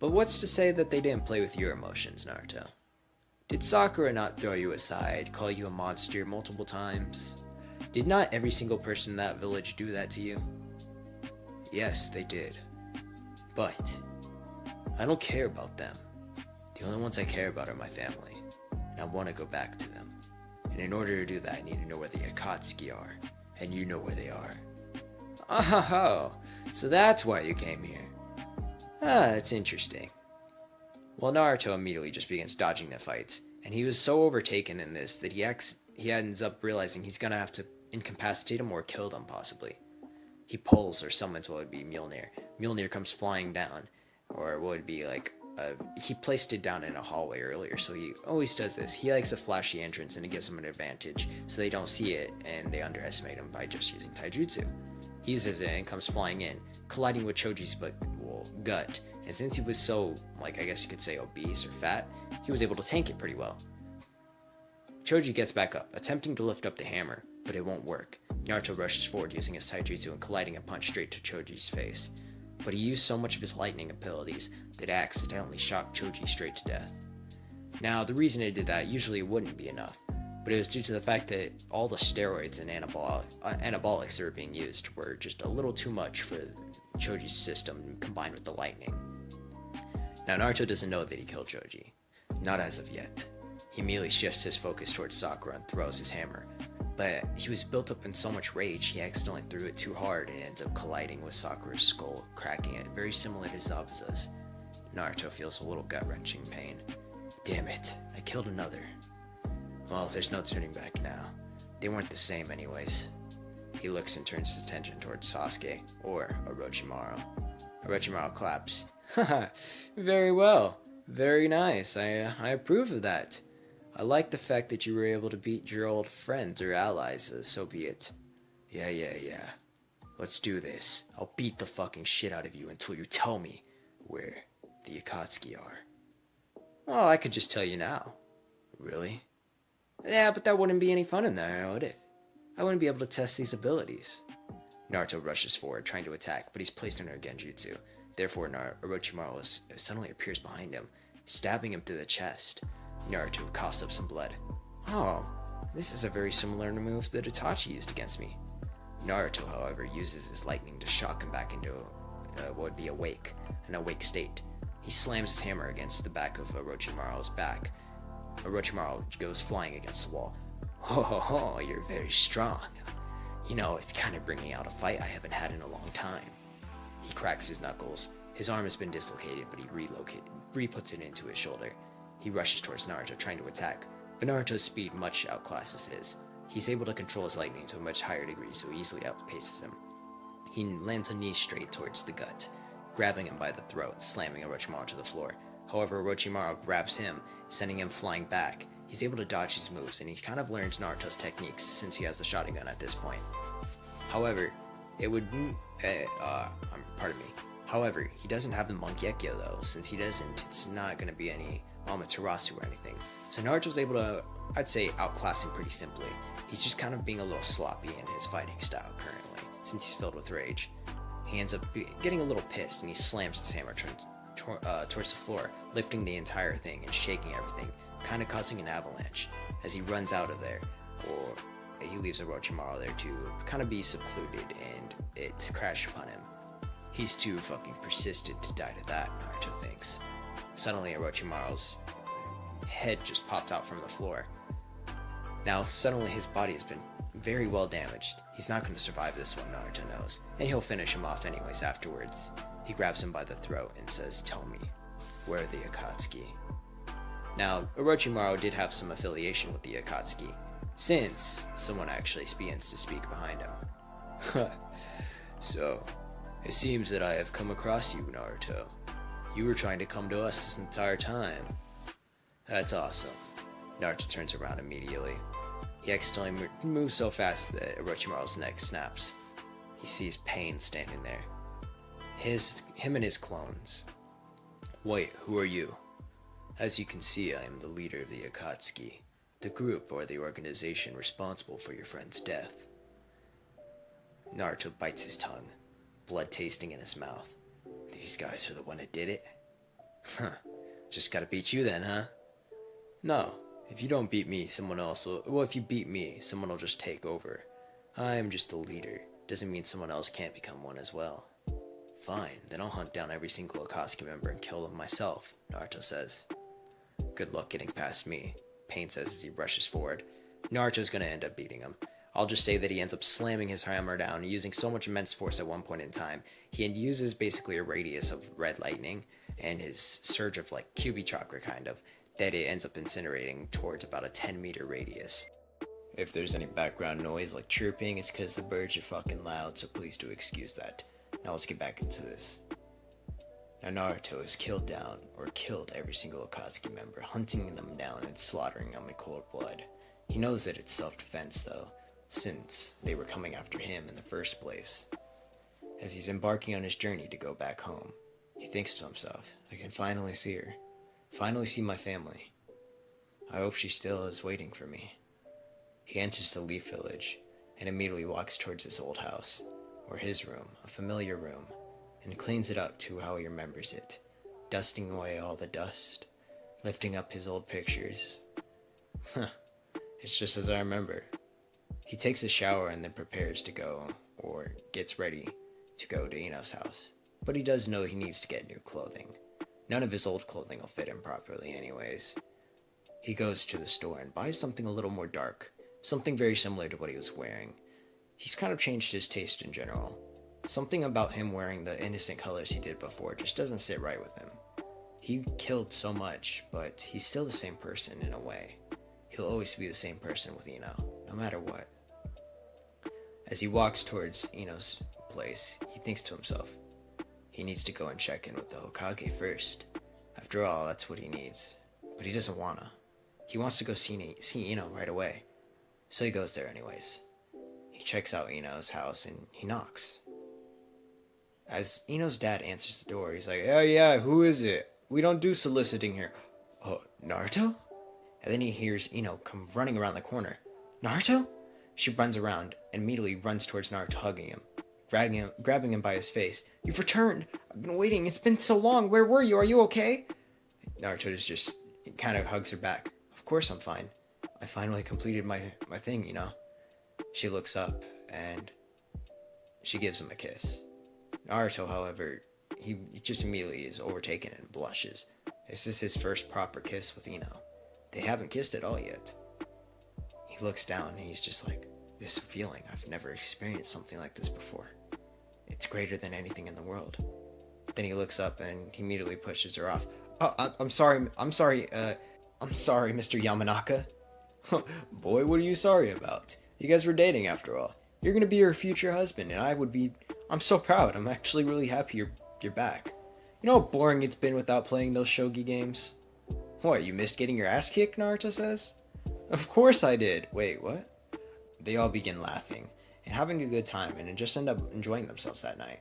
But what's to say that they didn't play with your emotions, Naruto? Did Sakura not throw you aside, call you a monster multiple times? Did not every single person in that village do that to you? Yes, they did. But I don't care about them. The only ones I care about are my family, and I want to go back to them. And in order to do that, I need to know where the Akatsuki are, and you know where they are. Oh, so that's why you came here. Ah, that's interesting. Well, Naruto immediately just begins dodging the fights, and he was so overtaken in this that he ends up realizing he's gonna have to incapacitate them or kill them, possibly. He pulls or summons what would be Mjolnir. Mjolnir comes flying down, or what would be like, he placed it down in a hallway earlier, so he always does this. He likes a flashy entrance, and it gives him an advantage, so they don't see it, and they underestimate him by just using taijutsu. He uses it and comes flying in, colliding with Choji's gut, and since he was so, I guess you could say obese or fat, he was able to tank it pretty well. Choji gets back up, attempting to lift up the hammer, but it won't work. Naruto rushes forward using his taijutsu and colliding a punch straight to Choji's face. But he used so much of his lightning abilities that it accidentally shocked Choji straight to death. Now, the reason it did that usually wouldn't be enough, but it was due to the fact that all the steroids and anabolics that were being used were just a little too much for Choji's system combined with the lightning. Now, Naruto doesn't know that he killed Choji. Not as of yet. He immediately shifts his focus towards Sakura and throws his hammer. But he was built up in so much rage, he accidentally threw it too hard and ends up colliding with Sakura's skull, cracking it, very similar to Zabuza's. Naruto feels a little gut-wrenching pain. Damn it, I killed another. Well, there's no turning back now. They weren't the same anyways. He looks and turns his attention towards Sasuke, or Orochimaru. Orochimaru claps. Haha, very well. Very nice. I approve of that. I like the fact that you were able to beat your old friends or allies, so be it. Yeah. Let's do this. I'll beat the fucking shit out of you until you tell me where the Akatsuki are. Well, I could just tell you now. Really? Yeah, but that wouldn't be any fun in there, would it? I wouldn't be able to test these abilities. Naruto rushes forward, trying to attack, but he's placed under a genjutsu. Therefore, Orochimaru suddenly appears behind him, stabbing him through the chest. Naruto coughs up some blood. Oh, this is a very similar move that Itachi used against me. Naruto, however, uses his lightning to shock him back into what would be an awake state. He slams his hammer against the back of Orochimaru's back. Orochimaru goes flying against the wall. Oh, you're very strong. You know, it's kind of bringing out a fight I haven't had in a long time. He cracks his knuckles. His arm has been dislocated, but he re-puts it into his shoulder. He rushes towards Naruto, trying to attack, but Naruto's speed much outclasses his. He's able to control his lightning to a much higher degree, so he easily outpaces him. He lands a knee straight towards the gut, grabbing him by the throat and slamming Orochimaru to the floor. However, Orochimaru grabs him, sending him flying back. He's able to dodge his moves, and he kind of learns Naruto's techniques since he has the Sharingan at this point. However, However, he doesn't have the Mangekyo though. Since he doesn't, it's not going to be any Amaterasu or anything. So Naruto's able to, I'd say, outclass him pretty simply. He's just kind of being a little sloppy in his fighting style currently, since he's filled with rage. He ends up getting a little pissed, and he slams his hammer towards the floor, lifting the entire thing and shaking everything, kind of causing an avalanche. As he runs out of there, or he leaves Orochimaru there to kind of be secluded and it to crash upon him. He's too fucking persistent to die to that, Naruto thinks. Suddenly, Orochimaru's head just popped out from the floor. Now, suddenly his body has been very well damaged. He's not going to survive this one, Naruto knows, and he'll finish him off anyways afterwards. He grabs him by the throat and says, "Tell me, where are the Akatsuki?" Now, Orochimaru did have some affiliation with the Akatsuki, since someone actually begins to speak behind him. So, it seems that I have come across you, Naruto. You were trying to come to us this entire time. That's awesome. Naruto turns around immediately. He accidentally moves so fast that Orochimaru's neck snaps. He sees Pain standing there. Him and his clones. "Wait, who are you?" "As you can see, I am the leader of the Akatsuki, the group or the organization responsible for your friend's death." Naruto bites his tongue, blood tasting in his mouth. "These guys are the one that did it? Huh. Just gotta beat you then, huh?" "No. If you don't beat me, someone else will... Well, if you beat me, someone will just take over. I am just the leader. Doesn't mean someone else can't become one as well." "Fine, then I'll hunt down every single Akatsuki member and kill them myself," Naruto says. "Good luck getting past me," Pain says as he rushes forward. Naruto's gonna end up beating him. I'll just say that he ends up slamming his hammer down, using so much immense force at one point in time. He uses basically a radius of red lightning, and his surge of like QB chakra kind of, that it ends up incinerating towards about a 10-meter radius. If there's any background noise like chirping, it's because the birds are fucking loud, so please do excuse that. Now let's get back into this. Now Naruto has killed every single Akatsuki member, hunting them down and slaughtering them in cold blood. He knows that it's self-defense though, since they were coming after him in the first place. As he's embarking on his journey to go back home, he thinks to himself, "I can finally see her. Finally see my family. I hope she still is waiting for me." He enters the Leaf Village and immediately walks towards his old house, or his room, a familiar room, and cleans it up to how he remembers it, dusting away all the dust, lifting up his old pictures. It's just as I remember. He takes a shower and then prepares to go, or gets ready to go to Ino's house, but he does know he needs to get new clothing. None of his old clothing will fit him properly anyways. He goes to the store and buys something a little more dark, something very similar to what he was wearing. He's kind of changed his taste in general. Something about him wearing the innocent colors he did before just doesn't sit right with him. He killed so much, but he's still the same person in a way. He'll always be the same person with Ino, no matter what. As he walks towards Ino's place, he thinks to himself, he needs to go and check in with the Hokage first. After all, that's what he needs. But he doesn't wanna. He wants to go see Ino right away. So he goes there anyways. He checks out Ino's house and he knocks. As Ino's dad answers the door, he's like, yeah, who is it? We don't do soliciting here." "Oh, Naruto?" And then he hears Ino come running around the corner. "Naruto?" She runs around and immediately runs towards Naruto, hugging him, grabbing him by his face. "You've returned! I've been waiting, it's been so long, where were you? Are you okay?" Naruto just kind of hugs her back. "Of course I'm fine. I finally completed my thing, Ino." She looks up and she gives him a kiss. Naruto, however, he just immediately is overtaken and blushes. This is his first proper kiss with Ino. They haven't kissed at all yet. He looks down and he's just like, "This feeling, I've never experienced something like this before. It's greater than anything in the world." Then he looks up and he immediately pushes her off. "Oh, I'm sorry, Mr. Yamanaka." "Boy, what are you sorry about? You guys were dating after all. You're gonna be your future husband, and I'm so proud. I'm actually really happy you're back. You know how boring it's been without playing those shogi games?" "What, you missed getting your ass kicked?" Naruto says. "Of course I did. Wait, what?" They all begin laughing and having a good time and just end up enjoying themselves that night.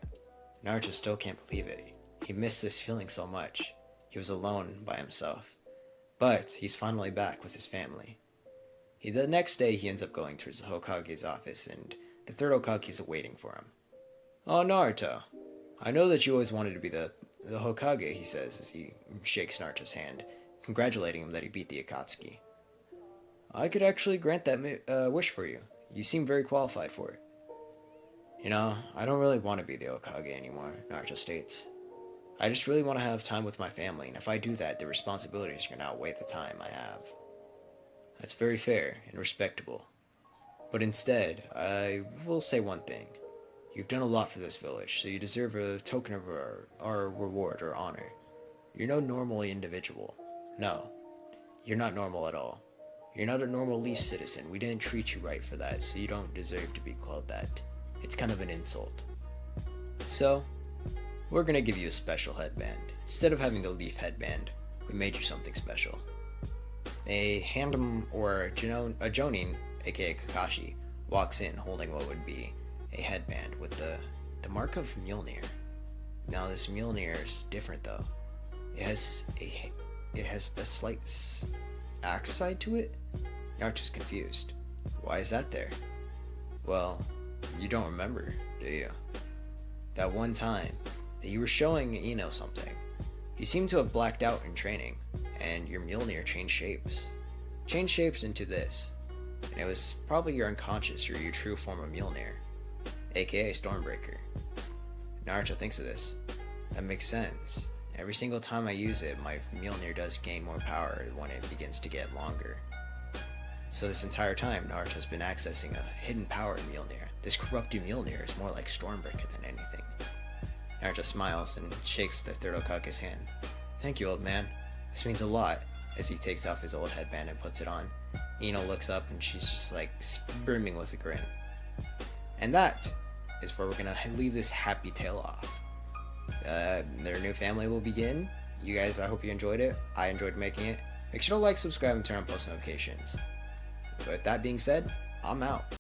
Naruto still can't believe it. He missed this feeling so much. He was alone by himself. But he's finally back with his family. The next day he ends up going towards the Hokage's office and the third Hokage is waiting for him. "Oh, Naruto, I know that you always wanted to be the Hokage," he says as he shakes Naruto's hand, congratulating him that he beat the Akatsuki. "I could actually grant that wish for you. You seem very qualified for it." "You know, I don't really want to be the Hokage anymore," Naruto states. "I just really want to have time with my family, and if I do that, the responsibilities are going to outweigh the time I have." "That's very fair and respectable. But instead, I will say one thing. You've done a lot for this village, so you deserve a token of our reward or honor. You're no normal individual. No, you're not normal at all. You're not a normal leaf citizen. We didn't treat you right for that, so you don't deserve to be called that. It's kind of an insult. So, we're gonna give you a special headband. Instead of having the leaf headband, we made you something special. A Handam or a Jonin, aka Kakashi, walks in holding what would be a headband with the mark of Mjolnir. Now this Mjolnir is different though. It has a slight axe side to it. Naruto's confused. Why is that there? Well, you don't remember, do you? That one time that you were showing Ino something. You seem to have blacked out in training, and your Mjolnir changed shapes. Changed shapes into this. And it was probably your unconscious or your true form of Mjolnir, aka Stormbreaker. Naruto thinks of this. That makes sense. Every single time I use it, my Mjolnir does gain more power when it begins to get longer. So this entire time, Naruto's been accessing a hidden power in Mjolnir. This corrupted Mjolnir is more like Stormbreaker than anything. Naruto smiles and shakes the third Hokage's hand. Thank you, old man. This means a lot, as he takes off his old headband and puts it on. Ino looks up and she's just like brimming with a grin. And that is where we're gonna leave this happy tale off. Their new family will begin. You guys, I hope you enjoyed it. I enjoyed making it. Make sure to like, subscribe, and turn on post notifications. With that being said, I'm out.